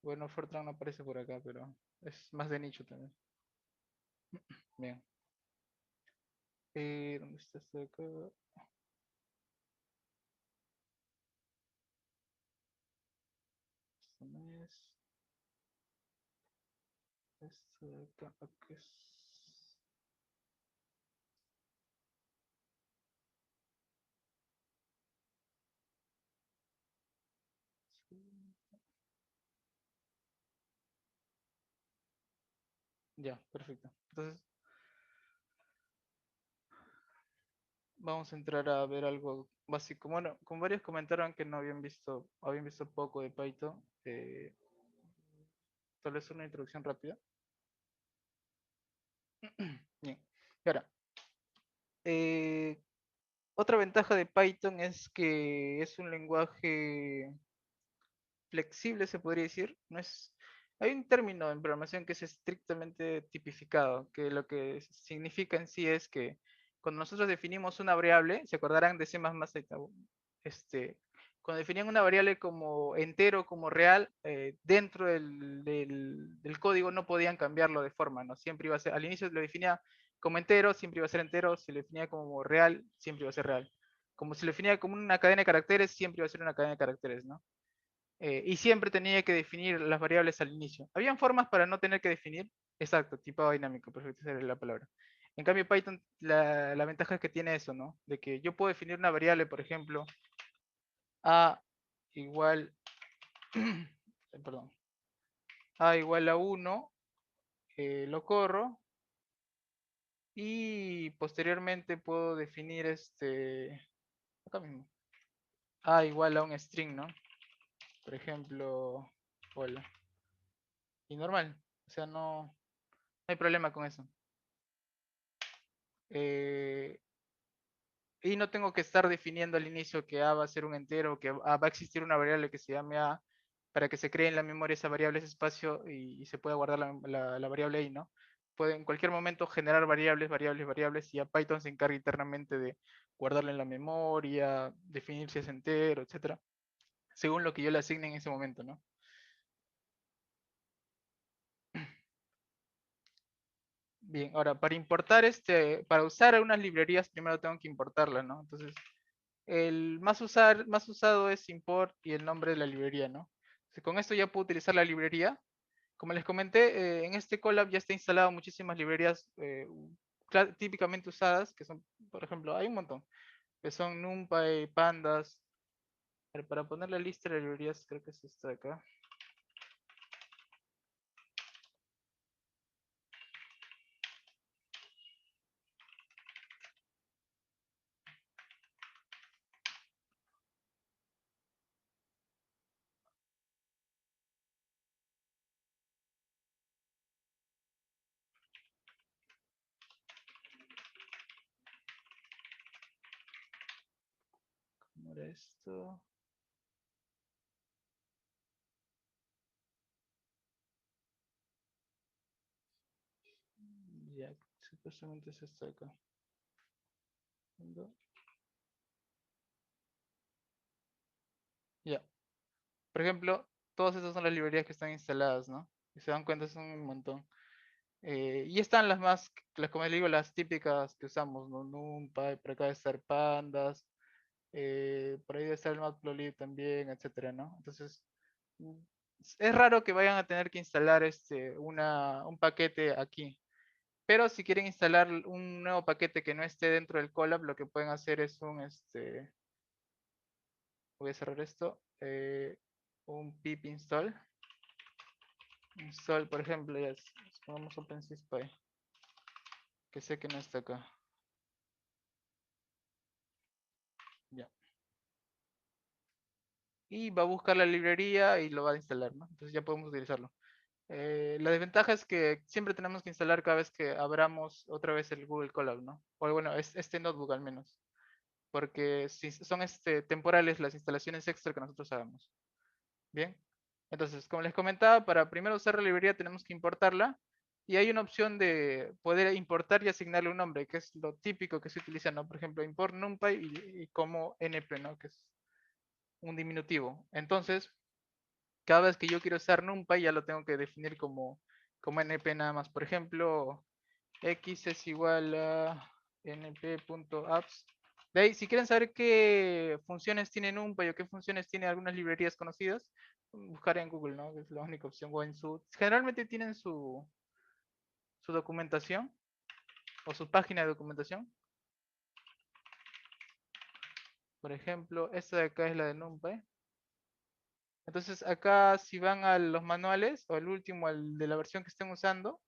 Bueno, Fortran no aparece por acá, pero es más de nicho también. Bien. ¿Dónde está esto de acá? Esto no es. Esto de acá, ¿qué es? Ya, perfecto. Entonces, vamos a entrar a ver algo básico. Bueno, como varios comentaron que no habían visto poco de Python, tal vez una introducción rápida. Bien. Y ahora, eh, otra ventaja de Python es que es un lenguaje flexible, se podría decir. No es, hay un término en programación que es estrictamente tipificado, que lo que significa en sí es que cuando nosotros definimos una variable, se acordarán de C++, cuando definían una variable como entero, como real, dentro del código no podían cambiarlo de forma, ¿no? Siempre iba a ser, al inicio lo definía como entero, siempre iba a ser entero, si lo definía como real, siempre iba a ser real. Como si lo definía como una cadena de caracteres, siempre iba a ser una cadena de caracteres, ¿no? Y siempre tenía que definir las variables al inicio. ¿Habían formas para no tener que definir? Exacto, tipado dinámico, perfecto, esa era la palabra. En cambio, Python, la ventaja es que tiene eso, ¿no? De que yo puedo definir una variable, por ejemplo, a igual, perdón, a igual a 1, lo corro, y posteriormente puedo definir acá mismo, a igual a un string, ¿no? Por ejemplo, hola. Y normal, o sea, no hay problema con eso. Y no tengo que estar definiendo al inicio que A va a ser un entero, que va a existir una variable que se llame A, para que se cree en la memoria esa variable, ese espacio, y se pueda guardar la variable ahí, ¿no? Puede en cualquier momento generar variables, y ya Python se encarga internamente de guardarla en la memoria, definir si es entero, etcétera, según lo que yo le asigne en ese momento, ¿no? Bien, ahora para importar para usar unas librerías primero tengo que importarlas, ¿no? Entonces, el más usado es import y el nombre de la librería, ¿no? Entonces, con esto ya puedo utilizar la librería. Como les comenté, en este Colab ya está instalado muchísimas librerías típicamente usadas, que son, por ejemplo, hay un montón, que son NumPy, Pandas. A ver, para poner la lista de librerías, creo que es esta de acá. ¿Cómo era esto? Ya, supuestamente es esta de acá. Ya. Por ejemplo, todas estas son las librerías que están instaladas, ¿no? Si se dan cuenta, son un montón. Y están como les digo, las típicas que usamos, ¿no? NumPy, por acá debe estar Pandas, por ahí debe estar el Matplotlib también, etcétera, ¿no? Entonces, mm, es raro que vayan a tener que instalar un paquete aquí. Pero si quieren instalar un nuevo paquete que no esté dentro del Colab, lo que pueden hacer es voy a cerrar esto, un pip install. Install, por ejemplo, ya pongamos OpenSysPy, que sé que no está acá. Ya. Y va a buscar la librería y lo va a instalar, ¿no? Entonces ya podemos utilizarlo. La desventaja es que siempre tenemos que instalar cada vez que abramos otra vez el Google Colab, ¿no? O bueno, este notebook al menos. Porque si son temporales las instalaciones extra que nosotros hagamos. Bien. Entonces, como les comentaba, para primero usar la librería tenemos que importarla. Y hay una opción de poder importar y asignarle un nombre, que es lo típico que se utiliza, ¿no? Por ejemplo, import numpy y como np, ¿no? Que es un diminutivo. Entonces, cada vez que yo quiero usar NumPy ya lo tengo que definir como NP nada más. Por ejemplo, X es igual a np.apps. De ahí, si quieren saber qué funciones tiene NumPy o qué funciones tiene algunas librerías conocidas, buscar en Google, ¿no? Es la única opción. O generalmente tienen su documentación o su página de documentación. Por ejemplo, esta de acá es la de NumPy. Entonces acá si van a los manuales o el último, al de la versión que estén usando,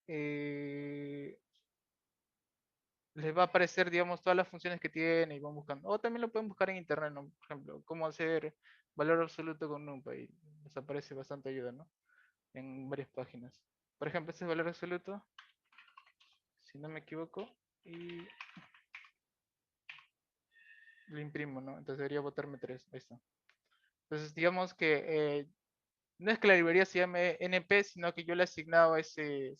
les va a aparecer, digamos, todas las funciones que tiene y van buscando. O también lo pueden buscar en internet, ¿no? Por ejemplo, cómo hacer valor absoluto con NumPy. Les aparece bastante ayuda, ¿no? En varias páginas. Por ejemplo, este es valor absoluto, si no me equivoco, y lo imprimo, ¿no? Entonces debería botarme 3. Ahí está. Entonces, digamos que no es que la librería se llame NP, sino que yo le he asignado ese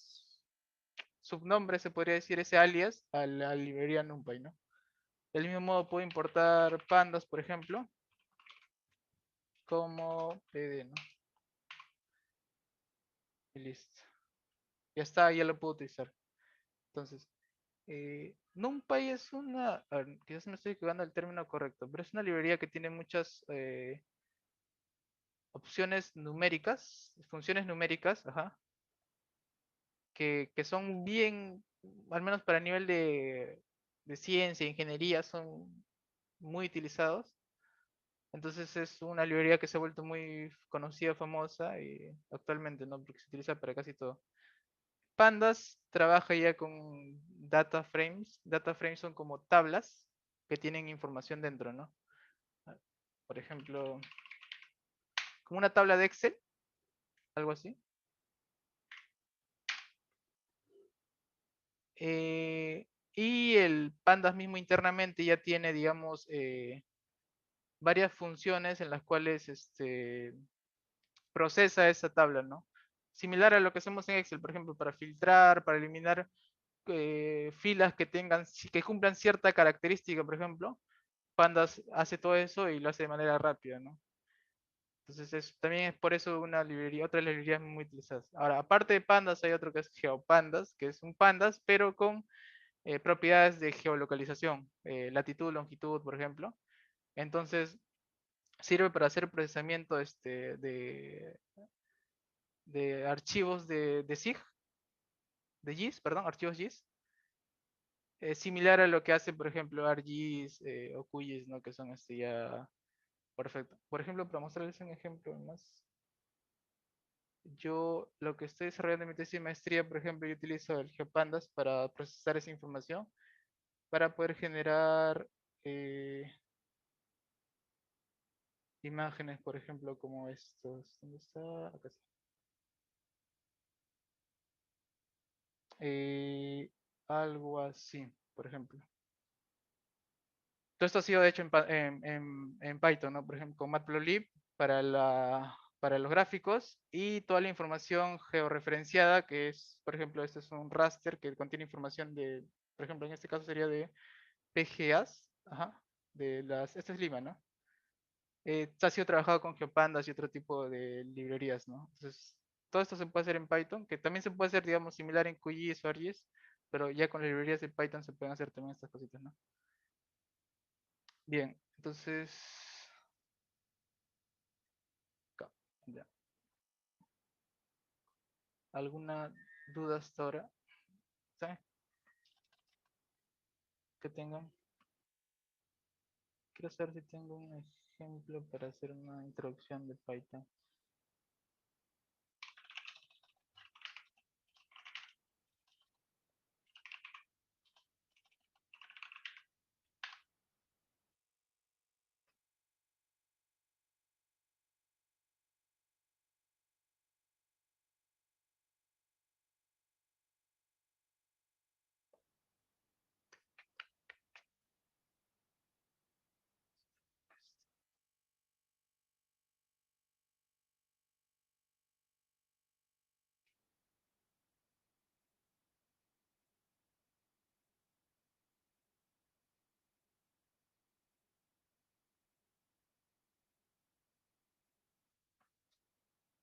subnombre, se podría decir, ese alias a la librería NumPy, ¿no? Del mismo modo puedo importar pandas, por ejemplo, como pd, ¿no? Y listo. Ya está, ya lo puedo utilizar. Entonces, NumPy es una, a ver, quizás me estoy equivocando el término correcto, pero es una librería que tiene muchas opciones numéricas, funciones numéricas, ajá, que son bien, al menos para nivel de ciencia, ingeniería, son muy utilizados. Entonces es una librería que se ha vuelto muy conocida, famosa y actualmente, ¿no? Porque se utiliza para casi todo. Pandas trabaja ya con data frames. Data frames son como tablas que tienen información dentro, ¿no? Por ejemplo, como una tabla de Excel, algo así. Y el Pandas mismo internamente ya tiene, digamos, varias funciones en las cuales procesa esa tabla, ¿no? Similar a lo que hacemos en Excel, por ejemplo, para filtrar, para eliminar filas que tengan, que cumplan cierta característica, por ejemplo. Pandas hace todo eso y lo hace de manera rápida, ¿no? Entonces también es por eso una librería, otra librería muy utilizadas. Ahora, aparte de Pandas, hay otro que es GeoPandas, que es un Pandas, pero con propiedades de geolocalización, latitud, longitud, por ejemplo. Entonces, sirve para hacer procesamiento de archivos de SIG, de GIS, perdón, archivos GIS. Similar a lo que hace, por ejemplo, ArcGIS o QGIS, ¿no? Que son ya perfecto. Por ejemplo, para mostrarles un ejemplo más, yo lo que estoy desarrollando en mi tesis de maestría, por ejemplo, yo utilizo el GeoPandas para procesar esa información, para poder generar imágenes, por ejemplo, como estos. ¿Dónde está? Acá está. Algo así, por ejemplo. Todo esto ha sido hecho en Python, ¿no? Por ejemplo, con Matplotlib para los gráficos y toda la información georreferenciada, que es, por ejemplo, este es un raster que contiene información de, por ejemplo, en este caso sería de PGAs, ajá, esta es Lima, ¿no? Ha sido trabajado con GeoPandas y otro tipo de librerías, ¿no? Entonces, todo esto se puede hacer en Python, que también se puede hacer, digamos, similar en QGIS o ArcGIS, pero ya con las librerías de Python se pueden hacer también estas cositas, ¿no? Bien, entonces, ya. ¿Alguna duda hasta ahora? ¿Sí? Que tengan. Quiero saber si tengo un ejemplo para hacer una introducción de Python.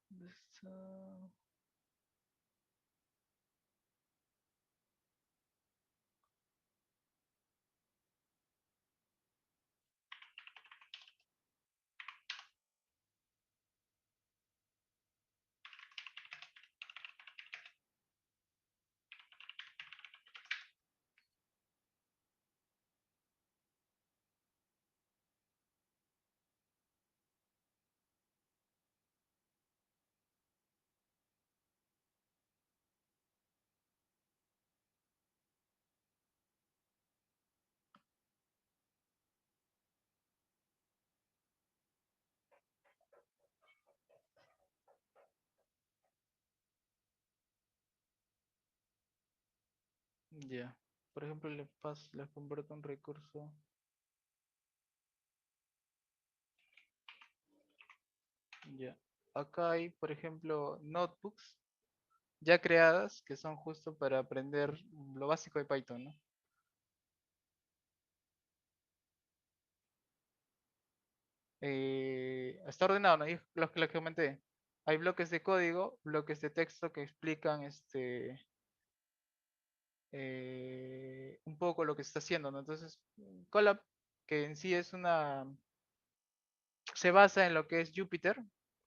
¿Dónde está? Ya. Por ejemplo, les convierto un recurso. Ya. Acá hay, por ejemplo, notebooks ya creadas que son justo para aprender lo básico de Python, ¿no? Está ordenado, ¿no? Y los que comenté. Hay bloques de código, bloques de texto que explican un poco lo que se está haciendo, ¿no? Entonces, Colab, que en sí se basa en lo que es Jupyter,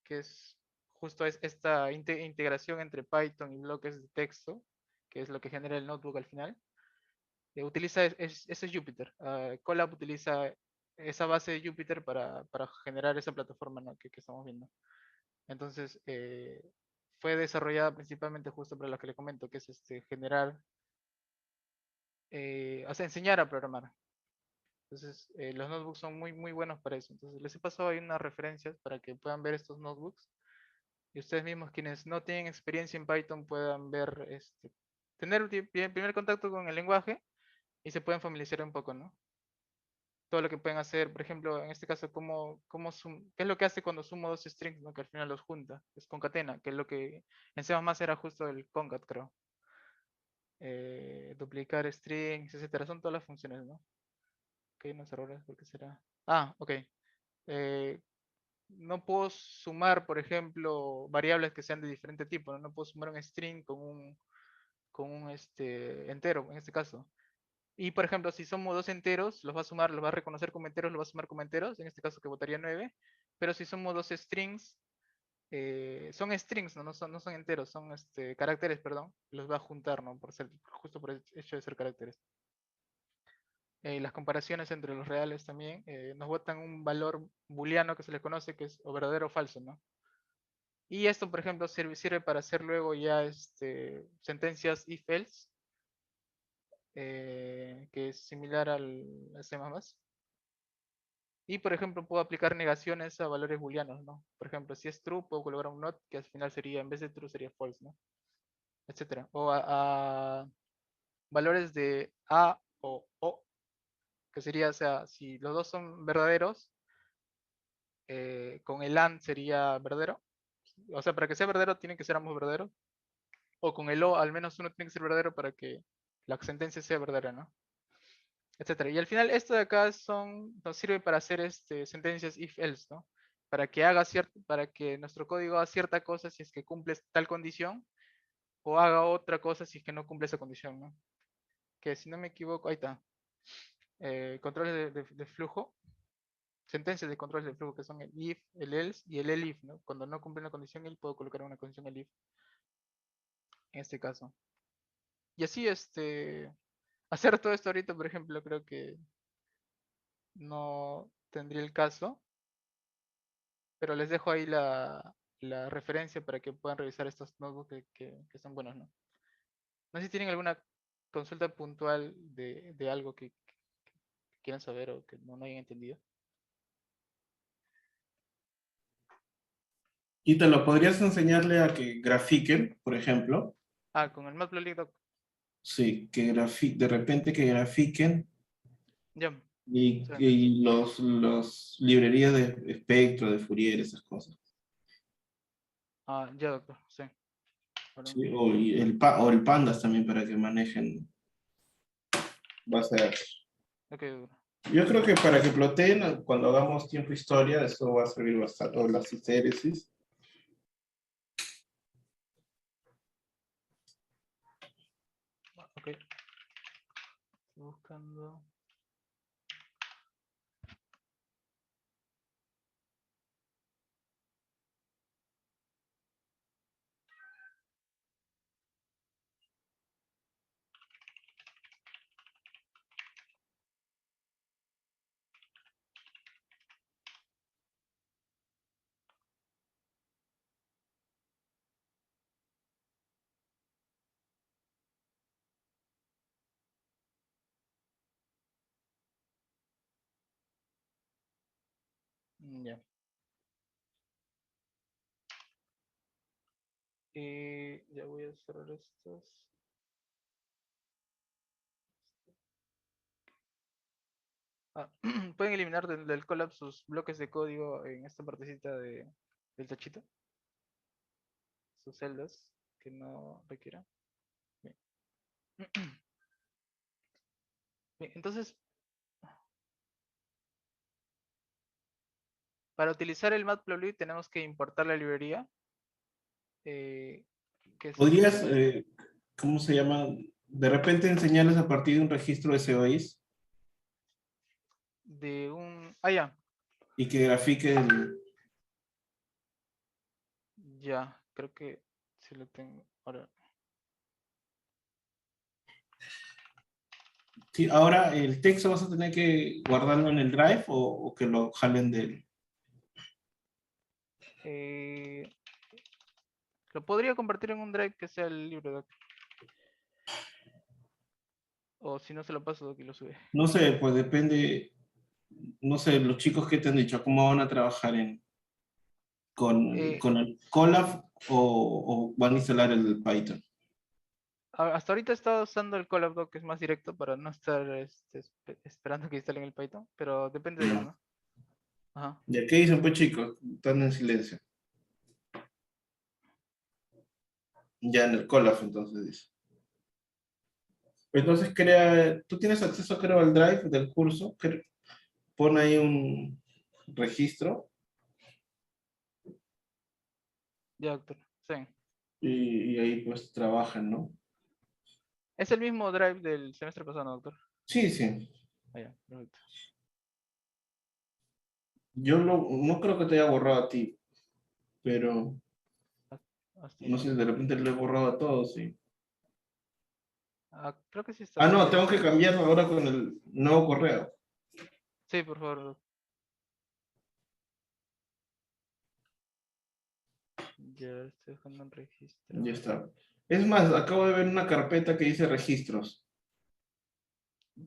que es justo esta integración entre Python y bloques de texto, que es lo que genera el notebook al final. Utiliza ese es Jupyter. Colab utiliza esa base de Jupyter para generar esa plataforma, ¿no? que estamos viendo. Entonces, fue desarrollada principalmente justo para lo que le comento, que es generar, o sea, enseñar a programar. Entonces, los notebooks son muy buenos para eso. Entonces, les he pasado ahí unas referencias para que puedan ver estos notebooks. Y ustedes mismos, quienes no tienen experiencia en Python, puedan ver, tener un primer contacto con el lenguaje y se pueden familiarizar un poco, ¿no? Todo lo que pueden hacer, por ejemplo, en este caso, ¿qué es lo que hace cuando sumo dos strings, ¿no? Que al final los junta, es concatena, que es lo que en C++ era justo el concat, creo. Duplicar strings, etcétera, son todas las funciones, ¿no? Ok, unos errores, ¿por qué será? Ah, ok. No puedo sumar, por ejemplo, variables que sean de diferente tipo, ¿no? No puedo sumar un string con un entero, en este caso. Y, por ejemplo, si somos dos enteros, los va a sumar, los va a reconocer como enteros, los va a sumar como enteros, en este caso que votaría 9. Pero si somos dos strings, son strings, ¿no? No son enteros, son caracteres, perdón, los va a juntar, ¿no? Justo por el hecho de ser caracteres. Las comparaciones entre los reales también nos botan un valor booleano que se le conoce que es o verdadero o falso, ¿no? Y esto, por ejemplo, sirve para hacer luego ya sentencias if-else, que es similar al C++. Y, por ejemplo, puedo aplicar negaciones a valores booleanos, ¿no? Por ejemplo, si es true, puedo colocar un not que al final sería, en vez de true, sería false, ¿no? Etcétera. O a valores de A o O, que sería, o sea, si los dos son verdaderos, con el AND sería verdadero. O sea, para que sea verdadero, tienen que ser ambos verdaderos. O con el O, al menos uno tiene que ser verdadero para que la sentencia sea verdadera, ¿no? Etcétera. Y al final, esto de acá nos sirve para hacer sentencias if-else, ¿no? Para que nuestro código haga cierta cosa si es que cumple tal condición, o haga otra cosa si es que no cumple esa condición, ¿no? Que si no me equivoco, ahí está. Controles de flujo. Sentencias de controles de flujo que son el if, el else y el elif, ¿no? Cuando no cumple una condición el, puedo colocar una condición elif. En este caso. Y así, hacer todo esto ahorita, por ejemplo, creo que no tendría el caso. Pero les dejo ahí la referencia para que puedan revisar estos notebooks que son buenos, ¿no? No sé si tienen alguna consulta puntual de algo que quieran saber o que no hayan entendido. Ítalo, ¿podrías enseñarle a que grafiquen, por ejemplo? Ah, con el Matplotlib Doc. Sí, de repente que grafiquen Ya. Sí. y los librerías de espectro, de Fourier, esas cosas. Ah, ya, doctor. Sí. Perdón. Sí, o el Pandas también para que manejen base de datos. Ok, doctor. Yo creo que para que ploteen, cuando hagamos tiempo historia, eso va a servir bastante, o las histérisis. Ok. Estoy buscando. Ya. Y ya voy a cerrar estos. Ah, pueden eliminar del Colab sus bloques de código en esta partecita del tachito. Sus celdas que no requieran. Bien. Bien, entonces, para utilizar el Matplotlib tenemos que importar la librería. Que es ¿Podrías, cómo se llama? De repente enseñarles a partir de un registro de SOIs de un... Ah, ya. y que grafiquen Ya, creo que sí lo tengo. Ahora, Sí, ahora el texto vas a tener que guardarlo en el Drive o que lo jalen del... eh, lo podría convertir en un drive que sea el libro, Doc. O si no se lo paso, Doc, y lo sube. No sé, pues depende, no sé, los chicos que te han dicho, cómo van a trabajar Eh, con el Colab o van a instalar el Python. Hasta ahorita he estado usando el Colab, Doc, que es más directo para no estar esperando que instalen el Python, pero depende de ellos, ¿no? Ajá. ¿Ya qué dicen, pues chicos? Están en silencio. Ya en el Colab, entonces dice. Entonces crea, tú tienes acceso creo al Drive del curso, pon ahí un registro Ya, doctor. Sí. y ahí pues trabajan, ¿no? Es el mismo drive del semestre pasado, ¿no, doctor? Sí, sí. Ah, ya, perfecto. No creo que te haya borrado a ti, pero Hasta no sé, de ahorita. repente lo he borrado a todos, sí. Ah, creo que sí está Ah, bien. no, tengo que cambiarlo ahora con el nuevo correo. Sí, por favor, doc. Ya estoy dejando un registro. Ya está. Es más, acabo de ver una carpeta que dice registros,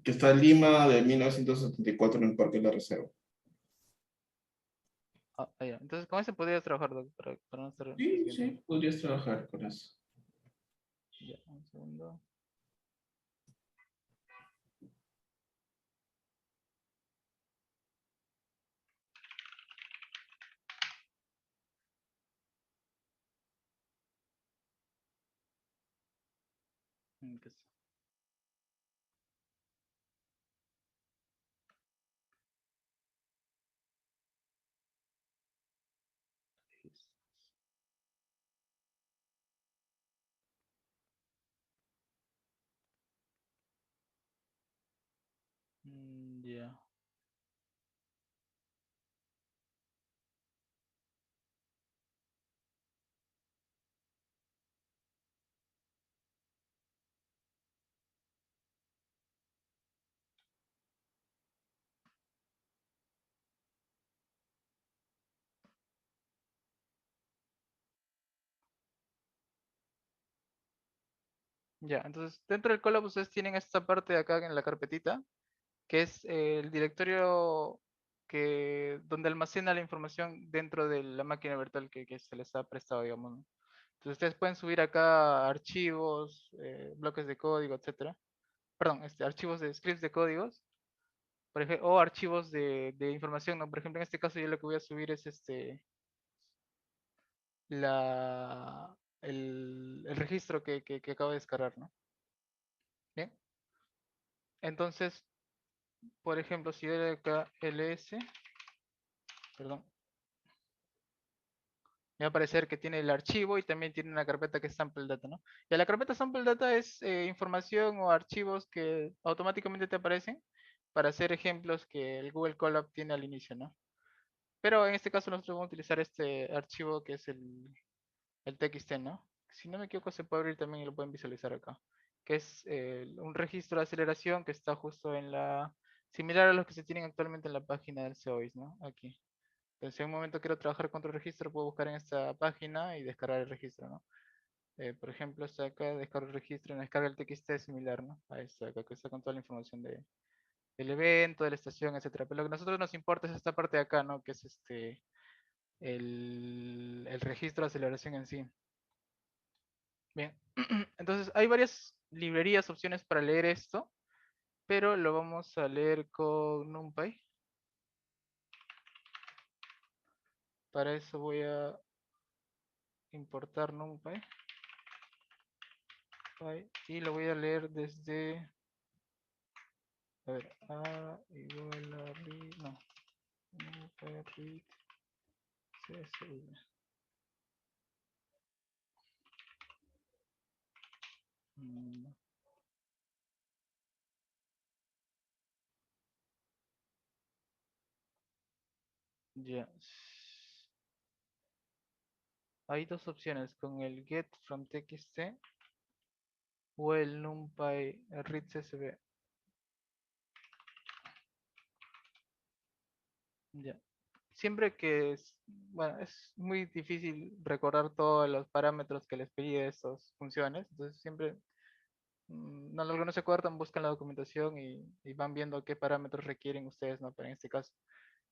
que está en Lima de 1974 en el Parque de la Reserva. Ya. Entonces, con ese podrías trabajar, doc, para no estar Sí, siguiendo. sí, podrías trabajar con eso. Ya, un segundo. ¿Qué es? Ya. Ya, entonces dentro del Colab ustedes tienen esta parte de acá en la carpetita, que es el directorio donde almacena la información dentro de la máquina virtual que se les ha prestado, digamos, ¿no? Entonces ustedes pueden subir acá archivos, bloques de código, etcétera. Perdón, archivos de scripts de códigos, por ejemplo, o archivos de información, ¿no? Por ejemplo, en este caso yo lo que voy a subir es el registro que acabo de descargar, ¿no? Bien. Entonces, por ejemplo, si yo le doy acá ls, perdón, me va a aparecer que tiene el archivo y también tiene una carpeta que es sample data, ¿no? Y la carpeta sample data es información o archivos que automáticamente te aparecen para hacer ejemplos que el Google Colab tiene al inicio, ¿no? Pero en este caso nosotros vamos a utilizar este archivo que es el TXT, ¿no? Si no me equivoco se puede abrir también y lo pueden visualizar acá, que es un registro de aceleración que está justo similar a los que se tienen actualmente en la página del COIS, ¿no? Aquí. Entonces, si en un momento quiero trabajar con otro registro, puedo buscar en esta página y descargar el registro, ¿no? Por ejemplo, está acá, descargo el registro, en descarga el TXT similar, ¿no? A esto acá, que está con toda la información del evento, de la estación, etcétera. Pero lo que a nosotros nos importa es esta parte de acá, ¿no? Que es el registro de aceleración en sí. Bien, entonces hay varias librerías, opciones para leer esto, pero lo vamos a leer con NumPy. Para eso voy a importar NumPy y lo voy a leer desde, a ver, a igual a read, no, NumPy read CSV. Mm, Ya. hay dos opciones, con el get from txt o el numpy read csv. Ya. Siempre que bueno, es muy difícil recordar todos los parámetros que les pedí de estas funciones, entonces siempre no, los que no se acuerdan buscan la documentación y van viendo qué parámetros requieren ustedes, ¿no? Pero en este caso,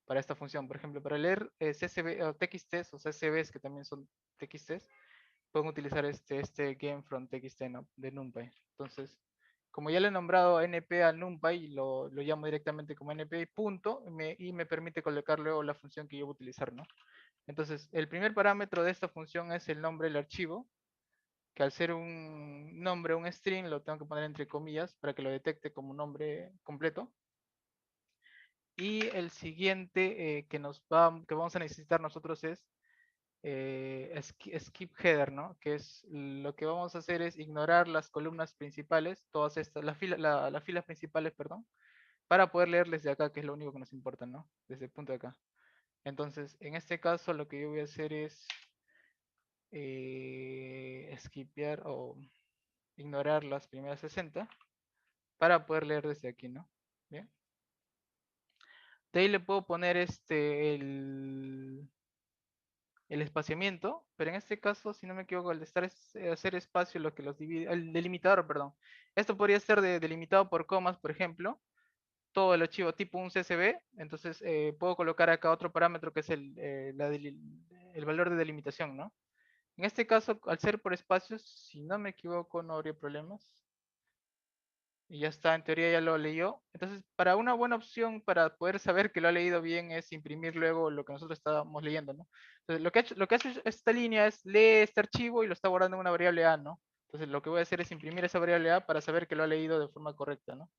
para esta función, por ejemplo, para leer CSV o txts o CSVs que también son txts, pueden utilizar este game from txt, ¿no? De NumPy. Entonces, como ya le he nombrado np al NumPy, lo llamo directamente como np punto y me permite colocar luego la función que yo voy a utilizar, ¿no? Entonces, el primer parámetro de esta función es el nombre del archivo, que al ser un nombre, un string, lo tengo que poner entre comillas para que lo detecte como un nombre completo. Y el siguiente que vamos a necesitar nosotros es skip header, ¿no? Que es lo que vamos a hacer es ignorar las columnas principales, todas estas, las filas principales, perdón, para poder leerles de acá, que es lo único que nos importa, ¿no? Desde el punto de acá. Entonces, en este caso, lo que yo voy a hacer es skipear o ignorar las primeras 60 para poder leer desde aquí, ¿no? Bien. De ahí le puedo poner el espaciamiento, pero en este caso, si no me equivoco, al de hacer espacio, lo que los divide, el delimitador, perdón. Esto podría ser delimitado por comas, por ejemplo, todo el archivo tipo un CSV, entonces puedo colocar acá otro parámetro que es el valor de delimitación, ¿no? En este caso, al ser por espacios, si no me equivoco, no habría problemas. Y ya está, en teoría ya lo leyó. Entonces, para una buena opción para poder saber que lo ha leído bien es imprimir luego lo que nosotros estábamos leyendo, ¿no? Entonces, lo que hace esta línea es lee este archivo y lo está guardando en una variable A, ¿no? Entonces, lo que voy a hacer es imprimir esa variable A para saber que lo ha leído de forma correcta, ¿no?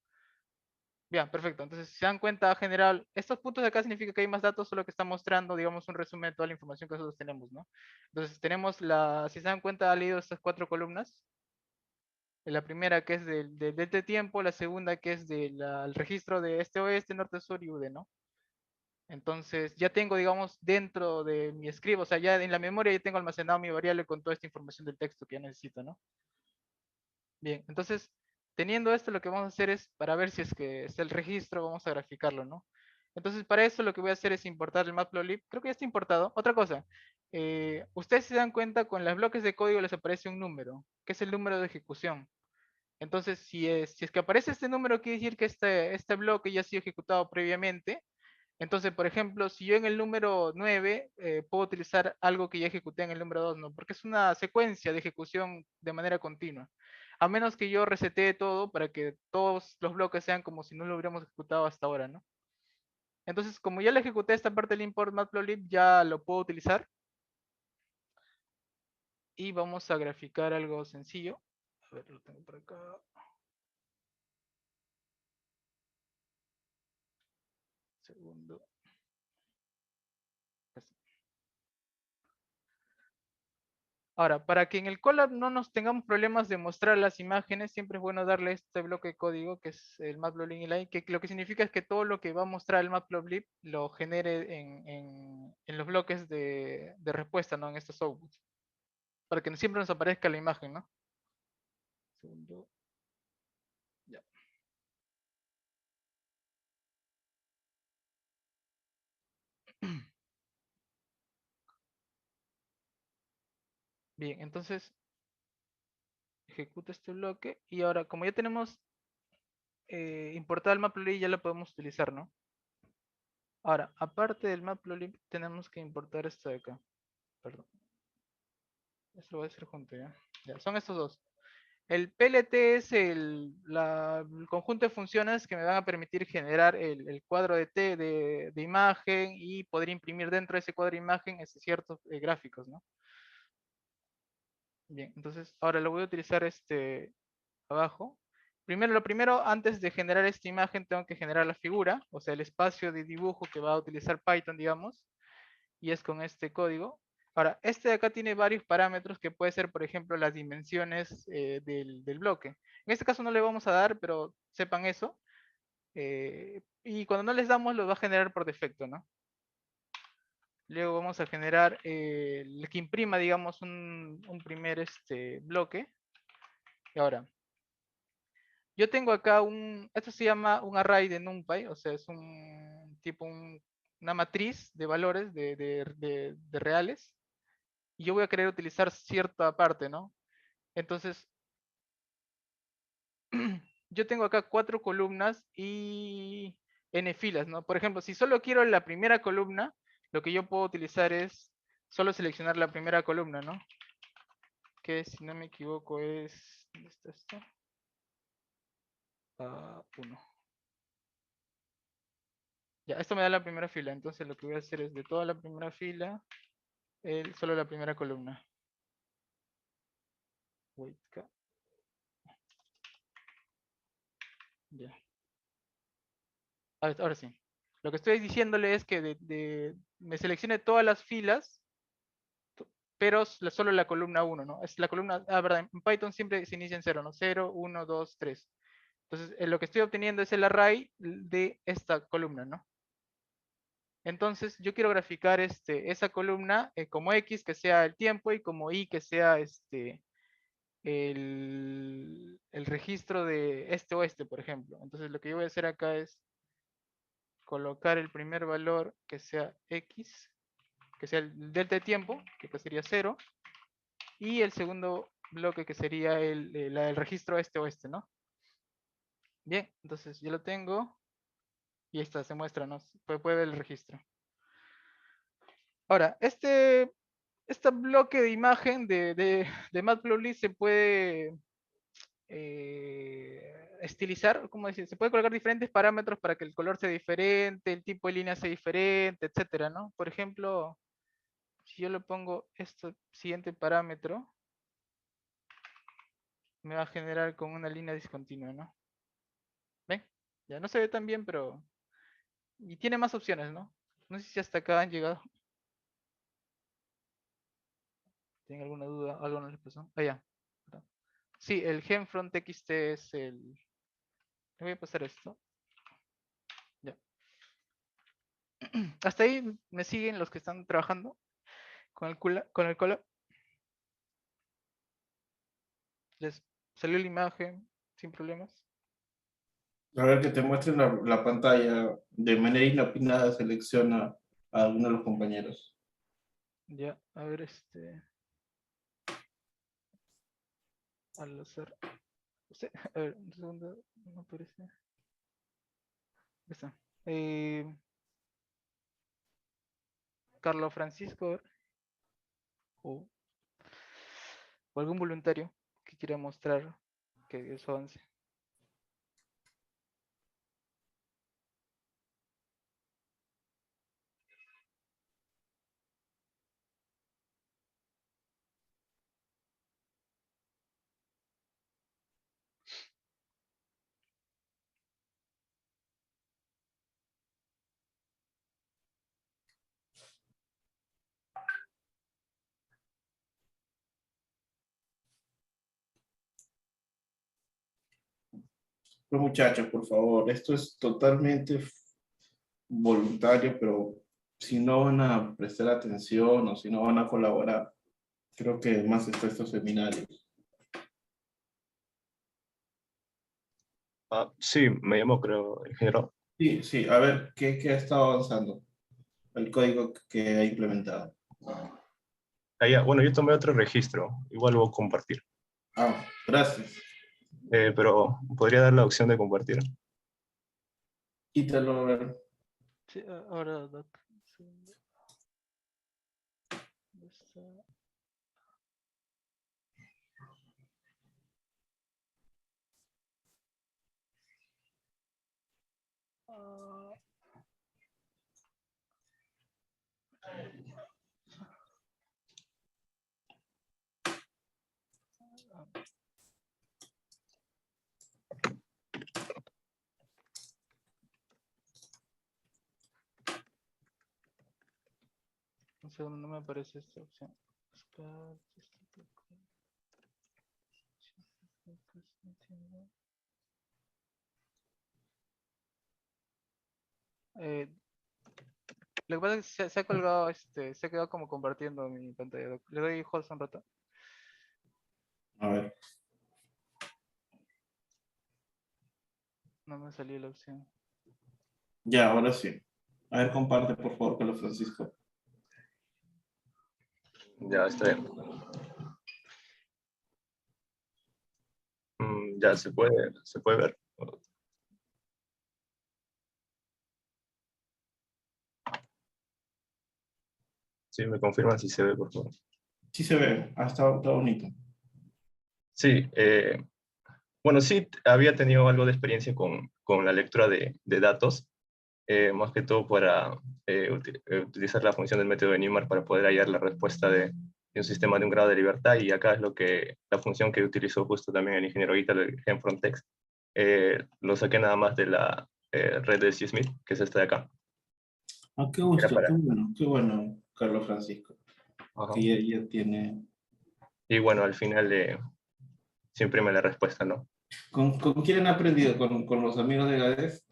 Bien, perfecto. Entonces, si se dan cuenta, general, estos puntos de acá significa que hay más datos, solo que está mostrando, digamos, un resumen de toda la información que nosotros tenemos, ¿no? Entonces, tenemos si se dan cuenta, ha leído estas 4 columnas. La primera que es de este tiempo, la segunda que es del registro de este, oeste, norte, sur y UD, ¿no? Entonces ya tengo, digamos, dentro de mi script, o sea, ya en la memoria ya tengo almacenado mi variable con toda esta información del texto que ya necesito, ¿no? Bien, entonces, teniendo esto, lo que vamos a hacer es, para ver si es que está el registro, vamos a graficarlo, ¿no? Entonces, para eso lo que voy a hacer es importar el matplotlib. Creo que ya está importado. Otra cosa, ustedes se dan cuenta, con los bloques de código les aparece un número, que es el número de ejecución. Entonces, si es que aparece este número, quiere decir que este bloque ya ha sido ejecutado previamente. Entonces, por ejemplo, si yo en el número 9 puedo utilizar algo que ya ejecuté en el número 2, ¿no? Porque es una secuencia de ejecución de manera continua. A menos que yo resetee todo para que todos los bloques sean como si no lo hubiéramos ejecutado hasta ahora, ¿no? Entonces, como ya le ejecuté esta parte del import matplotlib, ya lo puedo utilizar. Y vamos a graficar algo sencillo. A ver, lo tengo por acá. Segundo. Ahora, para que en el Colab no nos tengamos problemas de mostrar las imágenes, siempre es bueno darle este bloque de código que es el matplotlib inline, que lo que significa es que todo lo que va a mostrar el matplotlib lo genere en los bloques de respuesta, ¿no? En estos outputs. Para que siempre nos aparezca la imagen, ¿no? Segundo. Ya. Bien, entonces ejecuta este bloque y ahora como ya tenemos importado el matplotlib ya lo podemos utilizar, ¿no? Ahora, aparte del matplotlib tenemos que importar esto de acá. Perdón. Esto lo voy a hacer junto, ¿ya? Ya, son estos dos. El PLT es el conjunto de funciones que me van a permitir generar el cuadro de imagen y poder imprimir dentro de ese cuadro de imagen ciertos gráficos, ¿no? Bien, entonces ahora lo voy a utilizar abajo. Lo primero, antes de generar esta imagen, tengo que generar la figura, o sea, el espacio de dibujo que va a utilizar Python, digamos, y es con este código. Ahora, este de acá tiene varios parámetros que puede ser, por ejemplo, las dimensiones del bloque. En este caso no le vamos a dar, pero sepan eso. Y cuando no les damos, los va a generar por defecto, ¿no? Luego vamos a generar el que imprima, digamos, un primer bloque. Y ahora, yo tengo acá esto se llama un array de NumPy, o sea, es un tipo, una matriz de valores de reales. Y yo voy a querer utilizar cierta parte, ¿no? Entonces, yo tengo acá 4 columnas y n filas, ¿no? Por ejemplo, si solo quiero la primera columna, lo que yo puedo utilizar es solo seleccionar la primera columna, ¿no? Que si no me equivoco es... ¿Dónde está esto? 1. Ya, esto me da la primera fila, entonces lo que voy a hacer es de toda la primera fila, solo la primera columna. Wait, acá. Ya. Ahora sí. Lo que estoy diciéndole es que me seleccione todas las filas, pero solo la columna 1, ¿no? Es la columna, verdad, en Python siempre se inicia en 0, ¿no? 0, 1, 2, 3. Entonces, lo que estoy obteniendo es el array de esta columna, ¿no? Entonces, yo quiero graficar esa columna como X, que sea el tiempo, y como Y, que sea el registro de este o este, por ejemplo. Entonces, lo que yo voy a hacer acá es colocar el primer valor que sea X, que sea el delta de tiempo, que pues sería 0, y el segundo bloque que sería el registro este o este, ¿no? Bien, entonces yo lo tengo y ahí está, se muestra, ¿no? Puede ver el registro. Ahora, este bloque de imagen de Matplotlib se puede estilizar, ¿cómo decir? Se puede colocar diferentes parámetros para que el color sea diferente, el tipo de línea sea diferente, etcétera, ¿no? Por ejemplo, si yo le pongo este siguiente parámetro, me va a generar con una línea discontinua, ¿no? ¿Ven? Ya no se ve tan bien, pero... Y tiene más opciones, ¿no? No sé si hasta acá han llegado. ¿Tienen alguna duda? ¿Algo no les pasó? Ah, ya. Sí, el GenFront XT es el... Le voy a pasar esto. Ya. Hasta ahí me siguen los que están trabajando con el color. Les salió la imagen sin problemas. A ver que te muestren la pantalla. De manera inopinada selecciona a alguno de los compañeros. Ya, a ver, al hacer. A ver, un segundo, no aparece. Ahí está. Carlos Francisco o, o algún voluntario que quiera mostrar que dio su avance. Pues muchachos, por favor, esto es totalmente voluntario, pero si no van a prestar atención o si no van a colaborar, creo que más está estos seminarios. Sí, me llamo, creo, ingeniero. Sí, sí, a ver, ¿qué ha estado avanzando? El código que ha implementado. Bueno, yo tomé otro registro, igual lo voy a compartir. Ah, gracias. Pero podría dar la opción de compartir. Quítalo, a ver. Sí, ahora, Doc. Un segundo. ¿Dónde está? Ah, un segundo, no me aparece esta opción. Lo que pasa es que se ha colgado, se ha quedado como compartiendo mi pantalla, Doc. Le doy hold un rato. A ver. No me salió la opción. Ya, ahora sí. A ver, comparte, por favor, Carlos Francisco. Ya, está bien. Ya se puede ver. Sí, me confirman si se ve, por favor. Sí se ve, está bonito. Sí, bueno, sí, había tenido algo de experiencia con la lectura de datos, más que todo para utilizar la función del método de Newmark para poder hallar la respuesta de un sistema de un grado de libertad, y acá es la función que utilizó justo también el ingeniero Guita, el GenFrontExt. Lo saqué nada más de la red de C-Smith, que es esta de acá. Ah, qué Era gusto, para- qué bueno, Carlos Francisco. Ajá. Que ya tiene... Y bueno, al final se imprime la respuesta, ¿no? ¿Con quién han aprendido? ¿Con los amigos de GADES?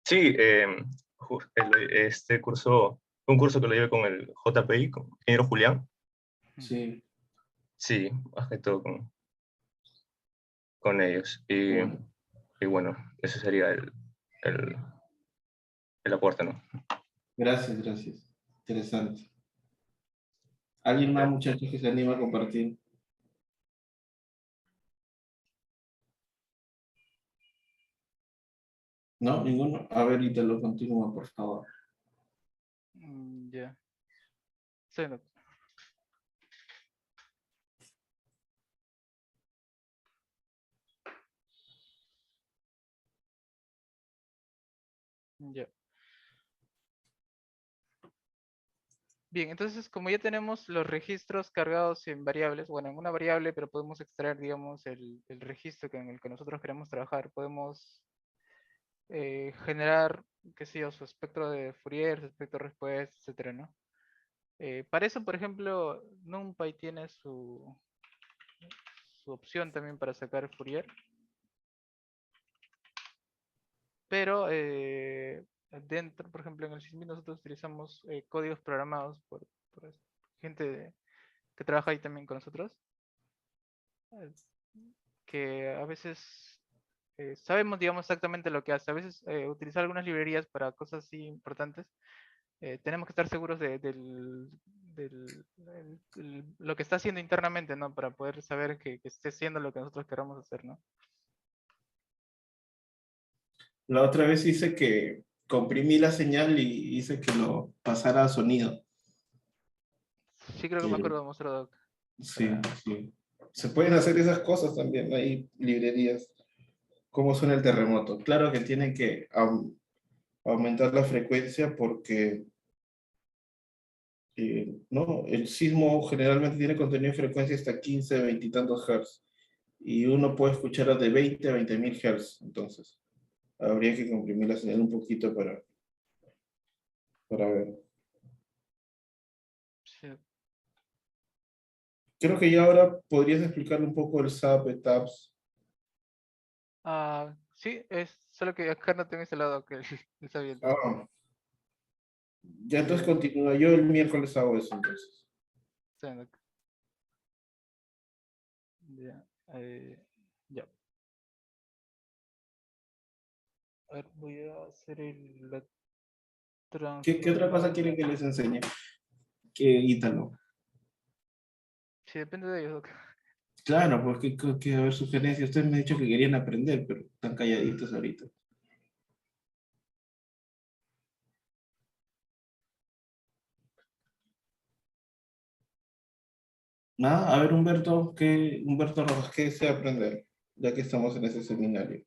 Sí, este curso, un curso que lo llevé con el JPI, con el ingeniero Julián. Sí. Sí, más que todo con ellos. Y bueno, ese sería el aporte, ¿no? Gracias, gracias. Interesante. ¿Alguien más, muchachos, que se anima a compartir? ¿No? ¿Ninguno? A ver, y te lo continúa, por favor. Ya. Sí, Doc. Ya. Bien, entonces como ya tenemos los registros cargados en variables, bueno, en una variable, pero podemos extraer, digamos, el registro en el que nosotros queremos trabajar. Podemos generar, qué sé yo, su espectro de Fourier, su espectro de respuesta, etcétera, ¿no? Para eso, por ejemplo, NumPy tiene su opción también para sacar Fourier. Pero dentro, por ejemplo, en el SysMid nosotros utilizamos códigos programados por gente que trabaja ahí también con nosotros, eh, que a veces sabemos, digamos, exactamente lo que hace. A veces utilizar algunas librerías para cosas así importantes, tenemos que estar seguros de lo que está haciendo internamente, ¿no? Para poder saber que esté haciendo lo que nosotros queramos hacer, ¿no? La otra vez hice que comprimí la señal y hice que lo pasara a sonido. Sí, creo que me acuerdo de mostrar. Sí, sí. Se pueden hacer esas cosas también. Hay librerías. ¿Cómo suena el terremoto? Claro que tienen que aumentar la frecuencia porque no, el sismo generalmente tiene contenido de frecuencia hasta 15, 20 y tantos hertz. Y uno puede escuchar de 20 a 20.000 hertz. Entonces, habría que comprimir la señal un poquito para ver. Sí. Creo que ya ahora podrías explicarle un poco el SAP, ETAPS. Sí, es solo que acá no tengo instalado que el sabiendo. Ah, ya entonces continúa. Yo el miércoles hago eso entonces. Ya, ya. A ver, voy a hacer la ¿Qué otra cosa quieren que les enseñe? Que Ítalo. Sí, depende de ellos, Doc. Claro, porque a ver, sugerencias. Ustedes me han dicho que querían aprender, pero están calladitos ahorita. Nada, a ver, Humberto Rojas, ¿qué desea aprender? Ya que estamos en ese seminario.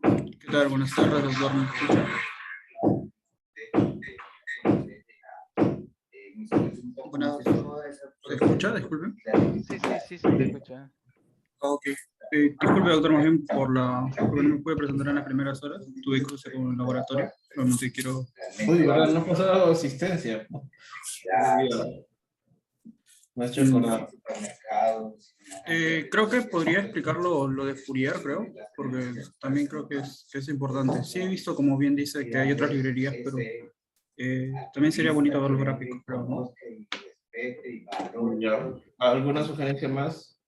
¿Qué tal? Buenas tardes, doctor. ¿Me escucha? Buenas, ¿se escucha? Disculpe. Sí, te escucha. Ok. Disculpe, doctor, más bien porque no me pude presentar en las primeras horas. Tuve cruce con el laboratorio. Realmente quiero... Uy, ¿verdad? No pasó asistencia. Me has hecho acordar. Creo que podría explicar lo de Fourier, creo, porque también creo que es importante. Sí he visto, como bien dice, que hay otras librerías, pero también sería bonito ver los gráficos, creo, ¿no? Ya. ¿Alguna sugerencia más?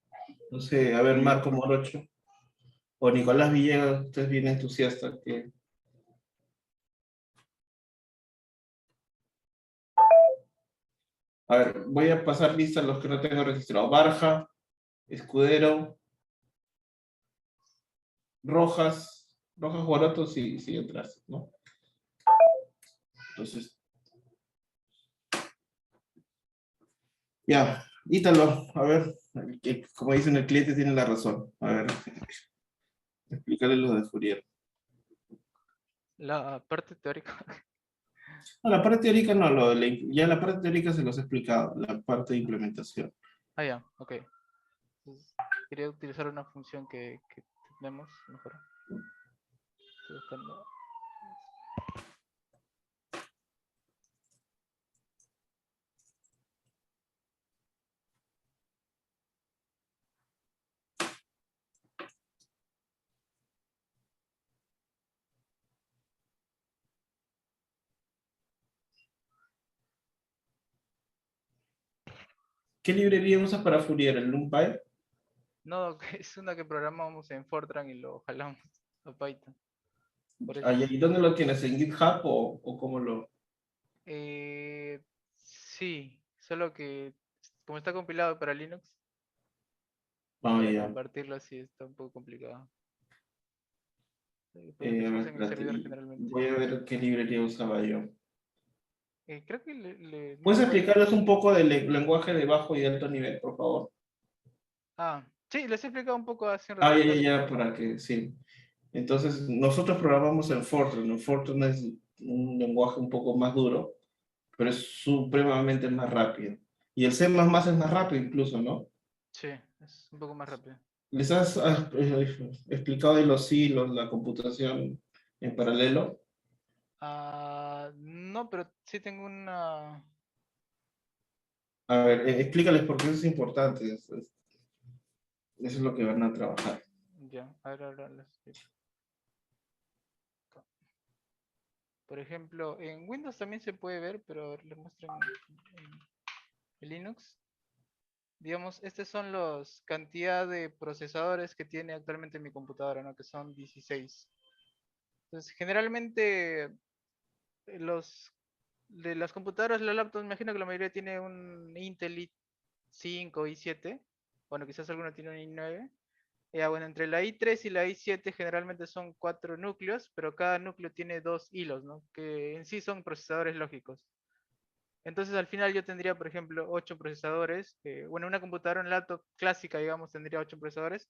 No sé, a ver, Marco Morocho o Nicolás Villegas, usted es bien entusiasta. A ver, voy a pasar lista a los que no tengo registrado. Barja, Escudero, Rojas, Guaroto, sí, sí entras, ¿no? Entonces, ya, Ítalo, a ver, como dicen, el cliente tiene la razón. A ver, explícale lo de Fourier. La parte teórica. No, la parte teórica no, ya la parte teórica se los he explicado, la parte de implementación. Ah, ya, ok. Entonces, quería utilizar una función que tenemos mejor. Estoy buscando. ¿Qué librería usas para Fourier? ¿El NumPy? No, es una que programamos en Fortran y lo jalamos a Python. Por eso. ¿Y dónde lo tienes? ¿En GitHub o cómo lo...? Sí, solo que como está compilado para Linux, Ah, para ya. compartirlo así está un poco complicado. Pero lo A hacemos ver, en el espérate, servidor generalmente. voy a ver qué librería usaba yo. Creo que no ¿Puedes recuerdo. explicarles un poco del lenguaje de bajo y alto nivel, por favor? Sí, les he explicado un poco hace un Ah, ya, ratito. ya, ya, para que, sí. Entonces, nosotros programamos en Fortran. En Fortran es un lenguaje un poco más duro, pero es supremamente más rápido. Y el C++ es más rápido incluso, ¿no? Sí, es un poco más rápido. ¿Les has explicado de los hilos, la computación en paralelo? No, pero sí tengo una... A ver, explícales por qué eso es importante. Eso es lo que van a trabajar. Ya, ahora les explico. Por ejemplo, en Windows también se puede ver, pero les muestro en Linux. Digamos, estos son los cantidad de procesadores que tiene actualmente mi computadora, ¿no? Que son 16. Entonces, generalmente los de las computadoras, los laptops, me imagino que la mayoría tiene un Intel i5, i7. Bueno, quizás alguno tiene un i9. Bueno, entre la i3 y la i7 generalmente son 4 núcleos, pero cada núcleo tiene 2 hilos, ¿no? Que en sí son procesadores lógicos. Entonces al final yo tendría, por ejemplo, 8 procesadores. Bueno, una computadora, un laptop clásica, digamos, tendría 8 procesadores.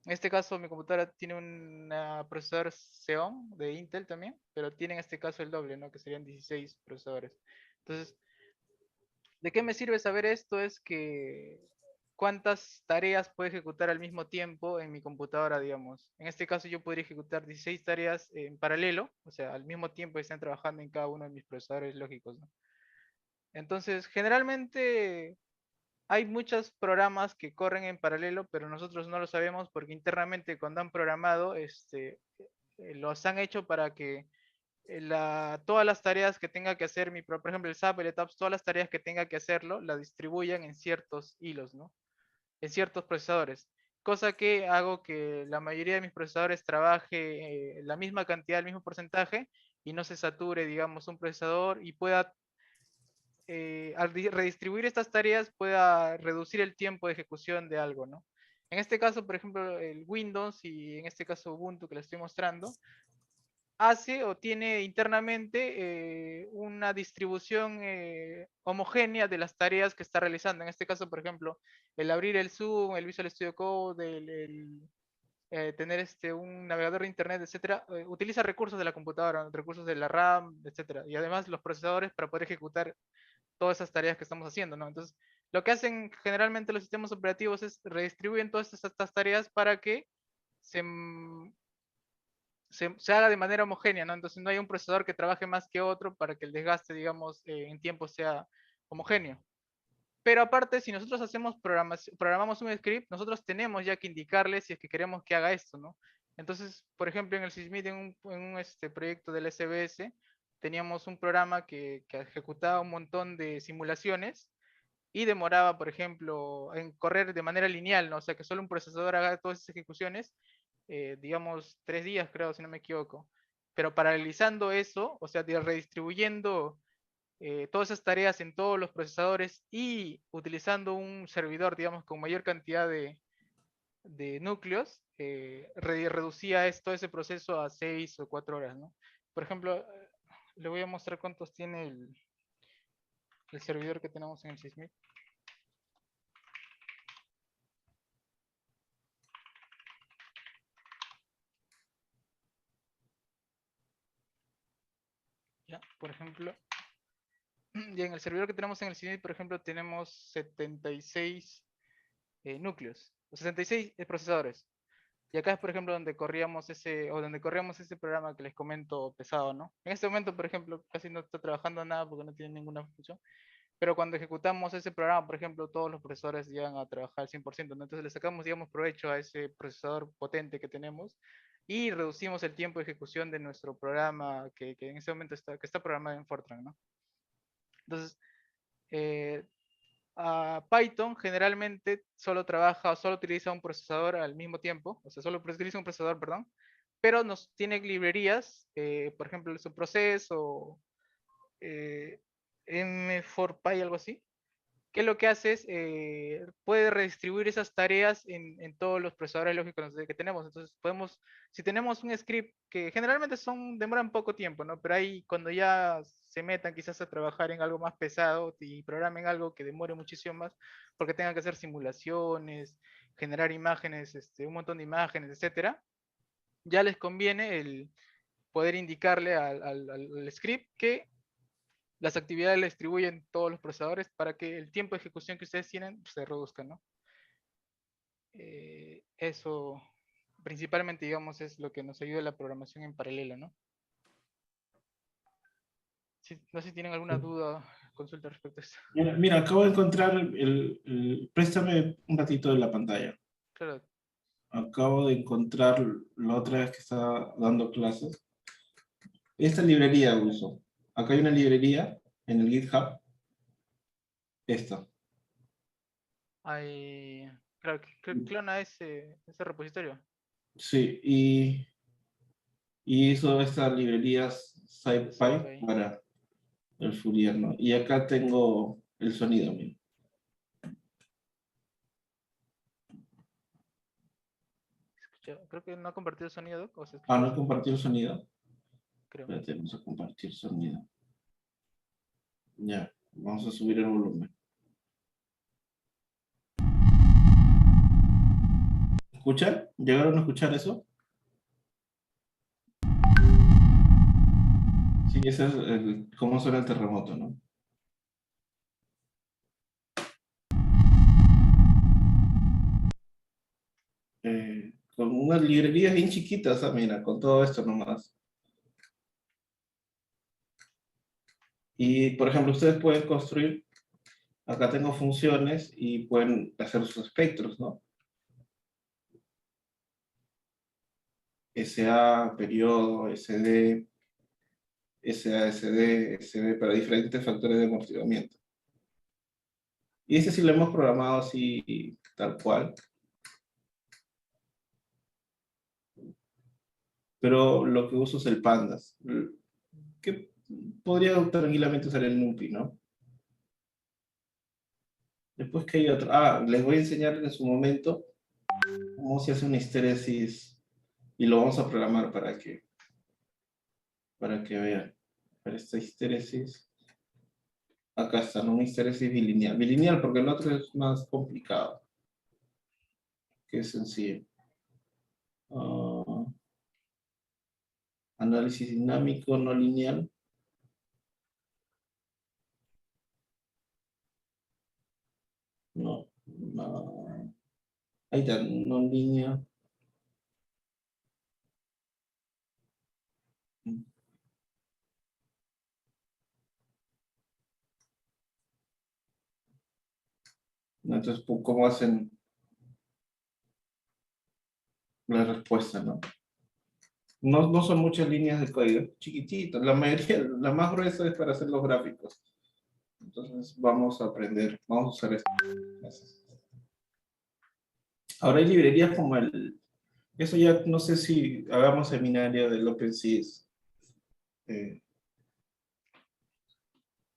En este caso mi computadora tiene un procesador Xeon de Intel también, pero tiene en este caso el doble, ¿no? Que serían 16 procesadores. Entonces, ¿de qué me sirve saber esto? Es que cuántas tareas puedo ejecutar al mismo tiempo en mi computadora, digamos. En este caso yo podría ejecutar 16 tareas en paralelo, o sea, al mismo tiempo que están trabajando en cada uno de mis procesadores lógicos, ¿no? Entonces, generalmente hay muchos programas que corren en paralelo, pero nosotros no lo sabemos porque internamente cuando han programado, los han hecho para que todas las tareas que tenga que hacer por ejemplo, el SAP, el ETAPS, todas las tareas que tenga que hacerlo, la distribuyan en ciertos hilos, ¿no? En ciertos procesadores. Cosa que hago que la mayoría de mis procesadores trabaje la misma cantidad, el mismo porcentaje, y no se sature, digamos, un procesador y pueda al redistribuir estas tareas pueda reducir el tiempo de ejecución de algo, ¿no? En este caso, por ejemplo, el Windows y en este caso Ubuntu que le estoy mostrando, hace o tiene internamente una distribución homogénea de las tareas que está realizando. En este caso, por ejemplo, el abrir el Zoom, el Visual Studio Code, tener un navegador de internet, etcétera, utiliza recursos de la computadora, recursos de la RAM, etcétera, y además los procesadores para poder ejecutar todas esas tareas que estamos haciendo, ¿no? Entonces, lo que hacen generalmente los sistemas operativos es redistribuyen todas estas tareas para que se, se haga de manera homogénea, ¿no? Entonces no hay un procesador que trabaje más que otro para que el desgaste, digamos, en tiempo sea homogéneo. Pero aparte, si nosotros programamos un script, nosotros tenemos ya que indicarle si es que queremos que haga esto, ¿no? Entonces, por ejemplo, en el SysMid, en un proyecto del SBS, teníamos un programa que ejecutaba un montón de simulaciones y demoraba, por ejemplo, en correr de manera lineal, ¿no? O sea, que solo un procesador haga todas esas ejecuciones, digamos, 3 días, creo, si no me equivoco. Pero paralelizando eso, o sea, redistribuyendo todas esas tareas en todos los procesadores y utilizando un servidor, digamos, con mayor cantidad de núcleos, reducía todo ese proceso a 6 o 4 horas, ¿no? Por ejemplo, le voy a mostrar cuántos tiene el servidor que tenemos en el SysMid. Ya, por ejemplo, y en el servidor que tenemos en el SysMid, por ejemplo, tenemos 76 núcleos, o 66 procesadores. Y acá es, por ejemplo, donde corríamos ese programa que les comento pesado, ¿no? En este momento, por ejemplo, casi no está trabajando nada porque no tiene ninguna función. Pero cuando ejecutamos ese programa, por ejemplo, todos los procesadores llegan a trabajar al 100%, ¿no? Entonces le sacamos, digamos, provecho a ese procesador potente que tenemos y reducimos el tiempo de ejecución de nuestro programa que en ese momento está programado en Fortran, ¿no? Entonces, Python generalmente solo utiliza un procesador al mismo tiempo, o sea, solo utiliza un procesador, perdón, pero nos tiene librerías, por ejemplo, el subproceso o M4Py, algo así, que lo que hace es, puede redistribuir esas tareas en todos los procesadores lógicos que tenemos. Entonces si tenemos un script que generalmente demoran poco tiempo, ¿no? Pero ahí cuando ya se metan quizás a trabajar en algo más pesado y programen algo que demore muchísimo más, porque tengan que hacer simulaciones, generar imágenes, un montón de imágenes, etcétera, ya les conviene el poder indicarle al script que las actividades las distribuyen todos los procesadores para que el tiempo de ejecución que ustedes tienen se reduzca, ¿no? Eso principalmente, digamos, es lo que nos ayuda a la programación en paralelo, ¿no? No sé si tienen alguna duda, consulta respecto a esto. Mira, acabo de encontrar préstame un ratito de la pantalla. Claro, Acabo de encontrar la otra vez que estaba dando clases. Esta librería uso. Acá hay una librería en el GitHub. Esta. claro, que clona ese repositorio. Sí, y hizo estas librerías SciPy SciPy. para el Fourier, ¿no? Y acá tengo el sonido, mira. Creo que no ha convertido el sonido, Doc, o se Ah, escucha no así, compartir sonido. creo. Espérate, vamos a compartir sonido. Ya, vamos a subir el volumen. ¿Escuchan? ¿Llegaron a escuchar eso? Sí, ese es cómo suena el terremoto, ¿no? Con unas librerías bien chiquitas, mira, con todo esto nomás. Y, por ejemplo, ustedes pueden construir, acá tengo funciones y pueden hacer sus espectros, ¿no? SA, periodo, SD, SASD, SD para diferentes factores de amortiguamiento. Y este sí lo hemos programado así, tal cual. Pero lo que uso es el Pandas, que podría tranquilamente usar el NumPy, ¿no? Después que hay otro. Les voy a enseñar en su momento cómo se hace una histéresis y lo vamos a programar para que vean. Para esta histéresis. Acá está, ¿no? Una histéresis bilineal. Bilineal porque el otro es más complicado. Que es sencillo. Análisis dinámico no lineal. No. Ahí está, no lineal. ¿no? Entonces, ¿cómo hacen la respuesta, no? No son muchas líneas de código, chiquititos. La mayoría, la más gruesa es para hacer los gráficos. Entonces, vamos a aprender, vamos a usar esto. Gracias. Ahora hay librerías como eso ya no sé si hagamos seminario del OpenSea. Eh,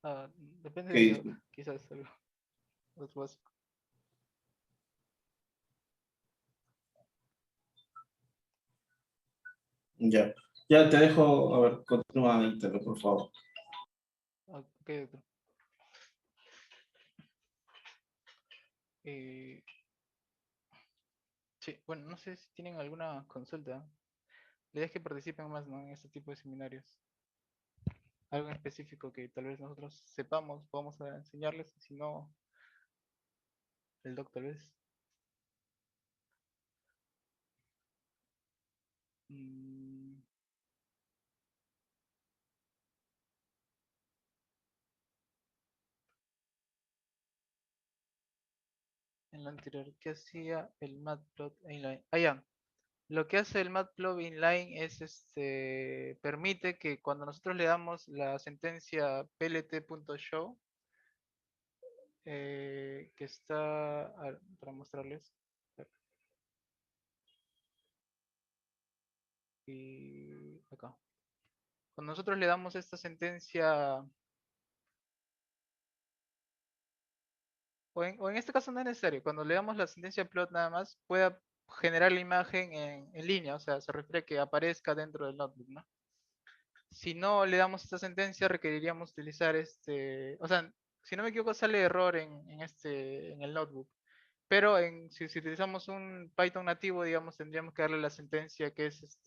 Ah, depende ¿Qué del dice? node, quizás algo más básico. Ya. Ya te dejo, a ver, continúa, Ítalo, por favor. Ok, doctor. Sí, bueno, no sé si tienen alguna consulta. La idea es que participen más, ¿no? En este tipo de seminarios. Algo en específico que tal vez nosotros sepamos, vamos a enseñarles, si no, el doc tal vez. Mm, en la anterior, ¿qué hacía el matplot inline? Ah, ya. Lo que hace el matplot inline es permite que cuando nosotros le damos la sentencia plt.show, que está para mostrarles. Y acá. Cuando nosotros le damos esta sentencia, o en este caso no es necesario, cuando le damos la sentencia plot nada más, pueda generar la imagen en línea, o sea, se refiere a que aparezca dentro del notebook, ¿no? Si no le damos esta sentencia, requeriríamos utilizar o sea, si no me equivoco, sale error en el notebook. Pero si utilizamos un Python nativo, digamos, tendríamos que darle la sentencia que es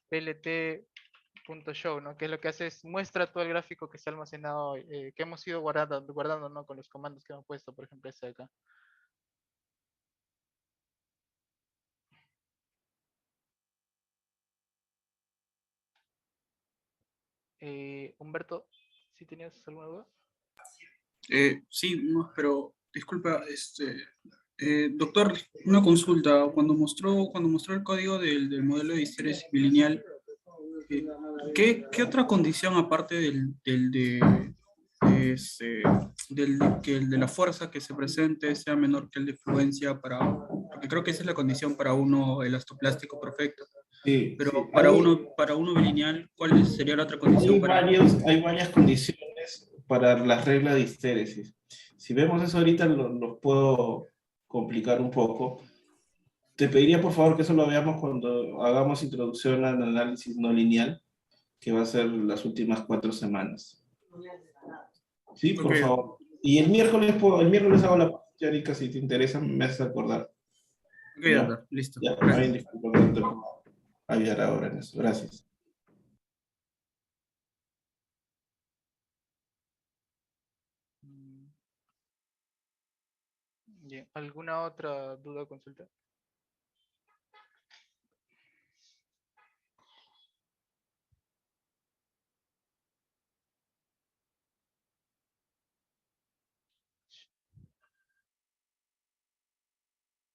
plt.show, ¿no? Que es lo que hace es muestra todo el gráfico que se ha almacenado, que hemos ido guardando, ¿no? Con los comandos que hemos puesto, por ejemplo, este de acá. Humberto, ¿sí tenías alguna duda? Sí, no, pero disculpa, doctor, una consulta. Cuando mostró el código del modelo de histéresis bilineal, eh, ¿qué otra condición aparte que el de la fuerza que se presente sea menor que el de fluencia porque creo que esa es la condición para uno elastoplástico perfecto, Sí, pero sí. para uno bilineal, ¿cuál sería la otra condición para? Hay varias condiciones para las reglas de histéresis. Si vemos eso ahorita, los puedo complicar un poco. Te pediría por favor que eso lo veamos cuando hagamos introducción al análisis no lineal, que va a ser las últimas 4 semanas. Sí, por Ok, favor. Y el miércoles hago la teórica, si te interesa, me haces acordar. ok, ¿Ya? doctor, listo. Ya, Gracias. ahí disculpa, no te puedo ayudar ahora en eso. Gracias. Mm, bien. ¿Alguna otra duda o consulta?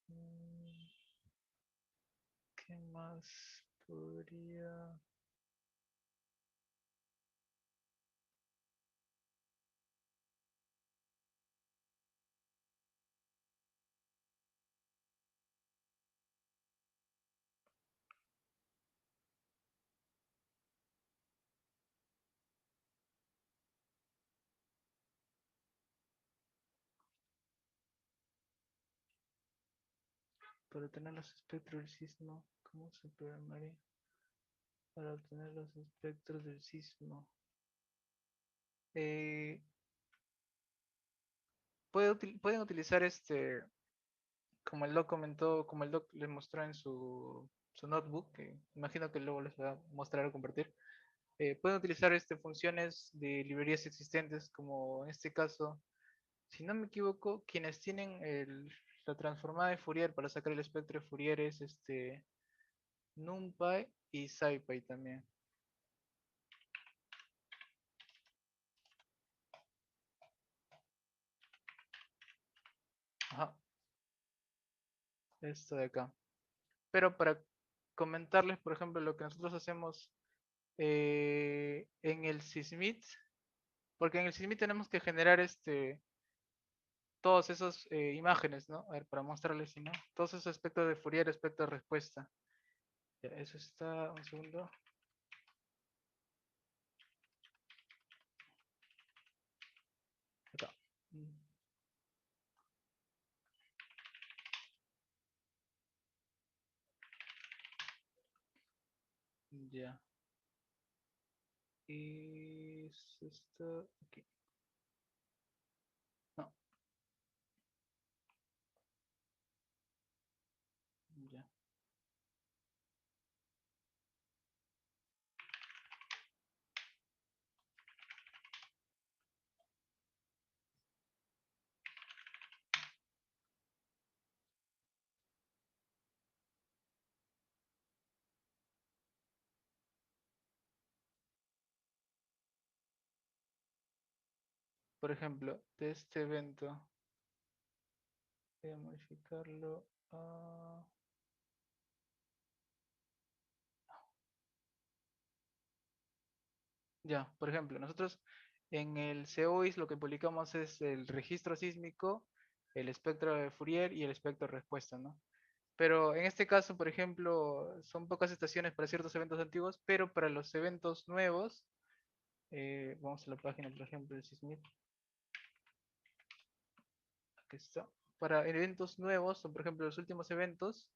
Mm, ¿Qué más podría...? Para obtener los espectros del sismo, ¿cómo se programaría? Para obtener los espectros del sismo. Eh, pueden utilizar como el doc comentó, como el doc les mostró en su notebook, que imagino que luego les va a mostrar o compartir. Pueden utilizar funciones de librerías existentes, como en este caso, si no me equivoco, quienes tienen la transformada de Fourier para sacar el espectro de Fourier es NumPy y SciPy también. esto de acá. Pero para comentarles, por ejemplo, lo que nosotros hacemos en el Sysmit, porque en el Sysmit tenemos que generar todos esos imágenes, ¿no? A ver, para mostrarles, si no, todos esos aspectos de Fourier, aspectos de respuesta. Ya, eso está, un segundo. Acá. Ya. Y eso está aquí. No. Ya. Por ejemplo, de este evento, voy a modificarlo a... Ya, por ejemplo, nosotros en el COIS lo que publicamos es el registro sísmico, el espectro de Fourier y el espectro de respuesta, ¿no? Pero en este caso, por ejemplo, son pocas estaciones para ciertos eventos antiguos, pero para los eventos nuevos, vamos a la página, por ejemplo, del Sysmit. Aquí está. Para eventos nuevos, o por ejemplo los últimos eventos,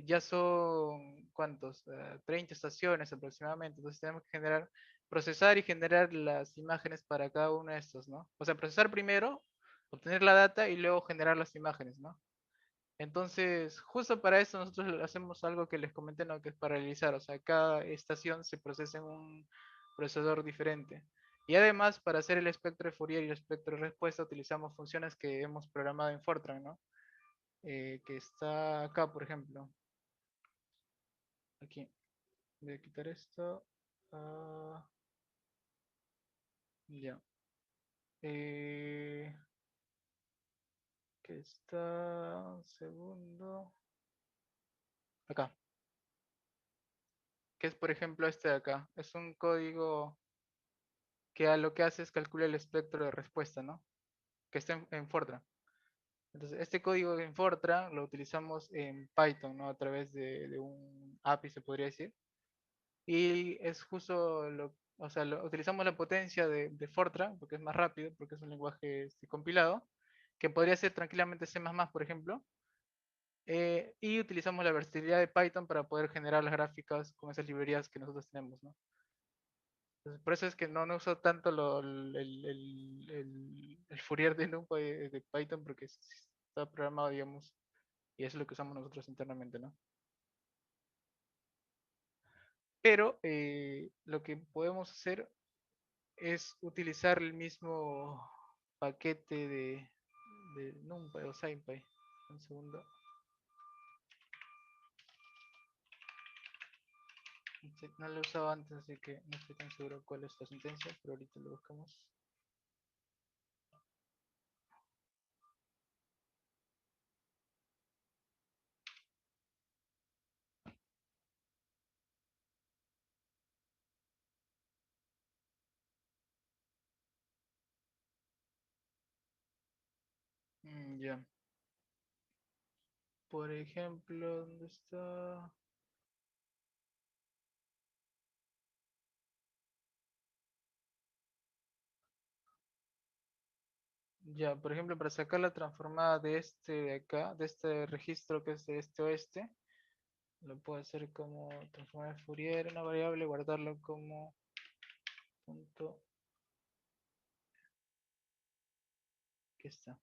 ya son, ¿cuántos? 30 estaciones aproximadamente. Entonces tenemos que generar, procesar y generar las imágenes para cada uno de estos, ¿no? O sea, procesar primero, obtener la data y luego generar las imágenes, ¿no? Entonces, justo para eso nosotros hacemos algo que les comenté, ¿no? Que es paralelizar, o sea, cada estación se procesa en un procesador diferente. Y además, para hacer el espectro de Fourier y el espectro de respuesta, utilizamos funciones que hemos programado en Fortran, ¿no? Que está acá, por ejemplo. Aquí. Voy a quitar esto. Ya. Que está. Un segundo. Acá. Que es, por ejemplo, este de acá. Es un código que lo que hace es calcular el espectro de respuesta, ¿no? Que está en Fortran. Entonces, este código en Fortran lo utilizamos en Python, ¿no? A través de un API, se podría decir. Y es justo o sea, utilizamos la potencia de Fortran, porque es más rápido, porque es un lenguaje compilado, que podría ser tranquilamente C++, por ejemplo. Y utilizamos la versatilidad de Python para poder generar las gráficas con esas librerías que nosotros tenemos, ¿no? Entonces, por eso es que no uso tanto el Fourier de NumPy de Python, porque está programado, digamos, y eso es lo que usamos nosotros internamente, ¿no? Pero lo que podemos hacer es utilizar el mismo paquete de NumPy o SciPy. Un segundo. No lo he usado antes, así que no estoy tan seguro cuál es la sentencia, pero ahorita lo buscamos. Ya. Por ejemplo, ¿dónde está? Ya, por ejemplo, para sacar la transformada de este de acá, de este registro que es de este oeste, lo puedo hacer como transformada de Fourier, una variable, guardarlo como punto. Aquí está.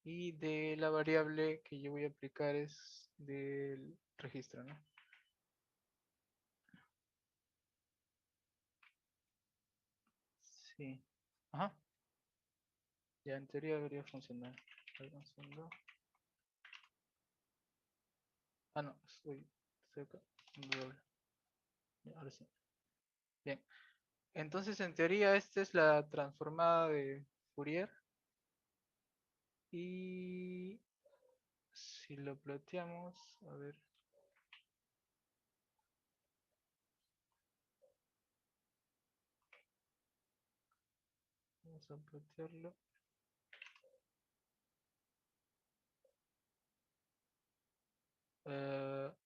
Y de la variable que yo voy a aplicar es del registro, ¿no? Sí. Ajá. Ya en teoría debería funcionar. A ver, un segundo. Ah, no, estoy acá. Un doble. Ya, ahora sí. Bien. Entonces, en teoría, esta es la transformada de Fourier. Y si lo ploteamos, a ver. Vamos a plotearlo.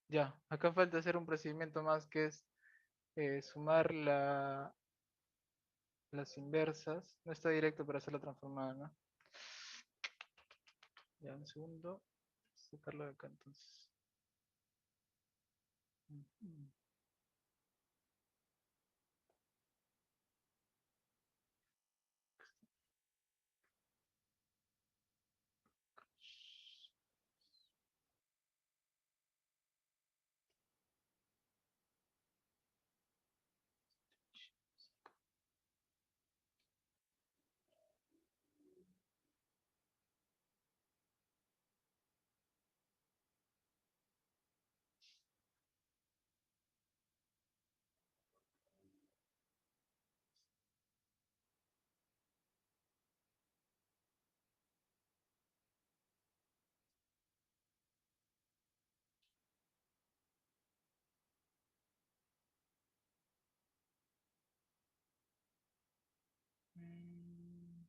Ya, acá falta hacer un procedimiento más que es sumar las inversas. No está directo para hacer la transformada, ¿no? Ya, un segundo. Sacarlo de acá entonces. Ujú. Mm,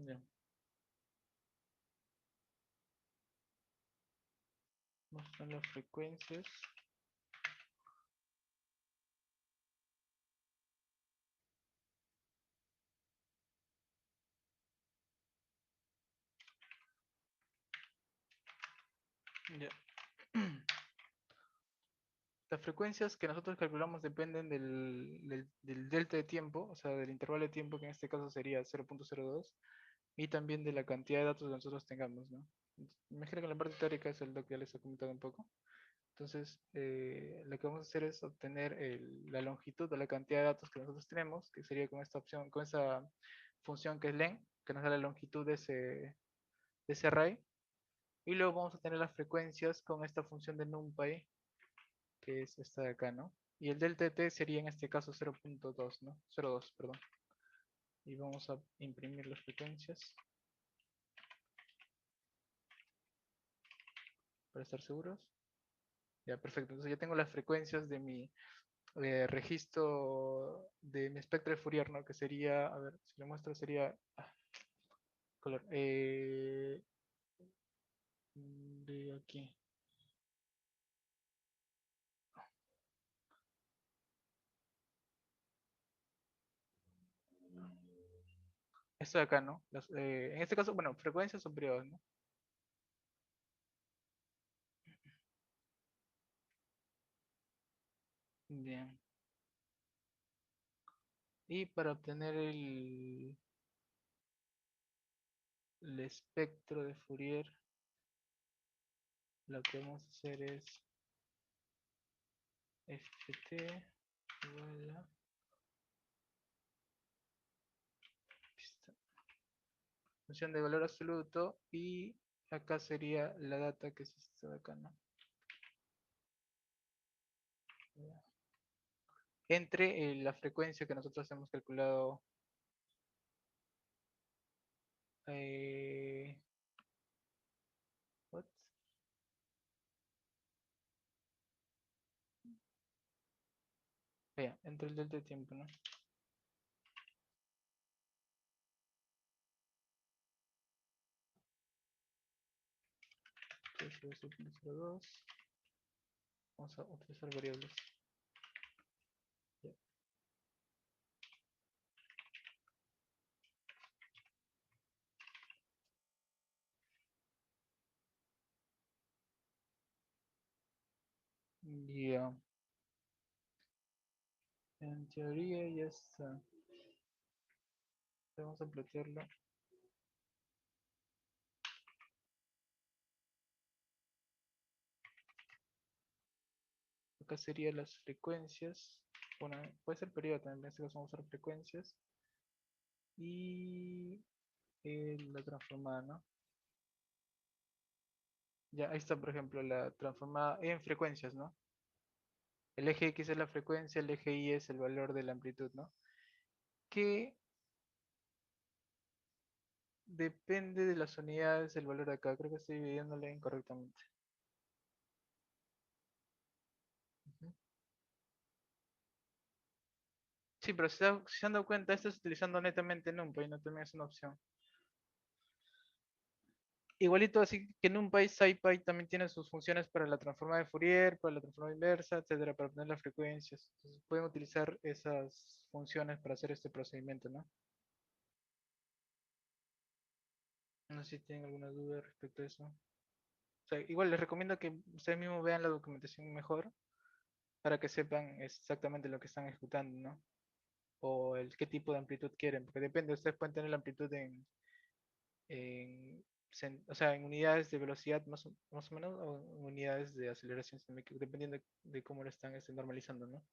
ya. Mostrar las frecuencias. Ya. Las frecuencias que nosotros calculamos dependen del delta de tiempo, o sea, del intervalo de tiempo que en este caso sería 0.02, y también de la cantidad de datos que nosotros tengamos, ¿no? Imagino que en la parte teórica es el que ya les he comentado un poco. Entonces, lo que vamos a hacer es obtener la longitud de la cantidad de datos que nosotros tenemos, que sería con esta opción, con esa función que es len, que nos da la longitud de ese array. Y luego vamos a tener las frecuencias con esta función de NumPy, que es esta de acá, ¿no? Y el delta de t sería en este caso 0.2, ¿no? 0.2, perdón. Y vamos a imprimir las frecuencias para estar seguros. Ya, perfecto. Entonces ya tengo las frecuencias de mi registro de mi espectro de Fourier, ¿no? Que sería, a ver, si lo muestro sería color, de aquí. Esto de acá, ¿no? En este caso, bueno, frecuencias son periodos, ¿no? Bien. Y para obtener el espectro de Fourier, lo que vamos a hacer es ft igual a función de valor absoluto, y acá sería la data que es esta de acá, ¿no? Entre la frecuencia que nosotros hemos calculado, what? Ya, entre el delta de tiempo, ¿no? Entonces, 0.02. Vamos a utilizar variables. Ya. Ya. En teoría ya está. Vamos a plantearlo. Acá serían las frecuencias. Bueno, puede ser periodo también, en este caso vamos a usar frecuencias. Y la transformada, ¿no? Ya, ahí está, por ejemplo, la transformada en frecuencias, ¿no? El eje X es la frecuencia, el eje Y es el valor de la amplitud, ¿no? Que depende de las unidades del valor de acá. Creo que estoy dividiéndole incorrectamente. Ujú. Sí, pero si se han dado cuenta, esto es utilizando netamente NumPy, no también es una opción. Igualito así que NumPy, SciPy también tiene sus funciones para la transforma de Fourier, para la transforma inversa, etcétera, para obtener las frecuencias. Entonces pueden utilizar esas funciones para hacer este procedimiento, ¿no? No sé si tienen alguna duda respecto a eso. O sea, igual les recomiendo que ustedes mismos vean la documentación mejor para que sepan exactamente lo que están ejecutando, ¿no? O qué tipo de amplitud quieren, porque depende, ustedes pueden tener la amplitud o sea, en unidades de velocidad más o menos, o en unidades de aceleración, dependiendo de cómo lo están normalizando, ¿no?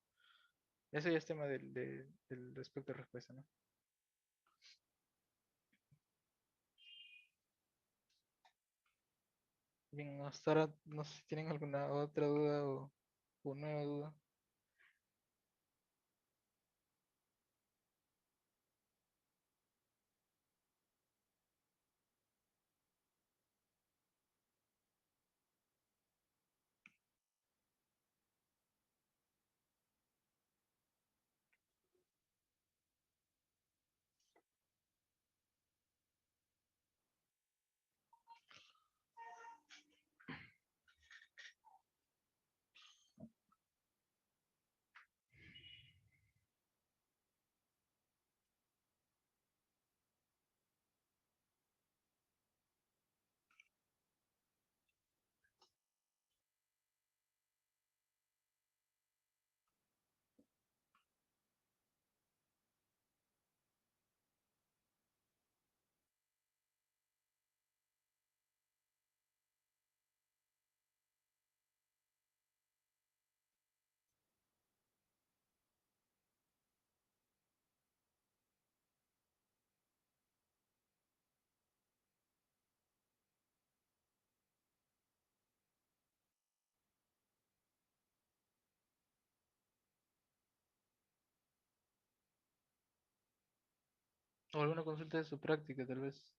Eso ya es tema del respecto de respuesta, ¿no? Bien, hasta ahora no sé si tienen alguna otra duda o nueva duda. O alguna consulta de su práctica, tal vez.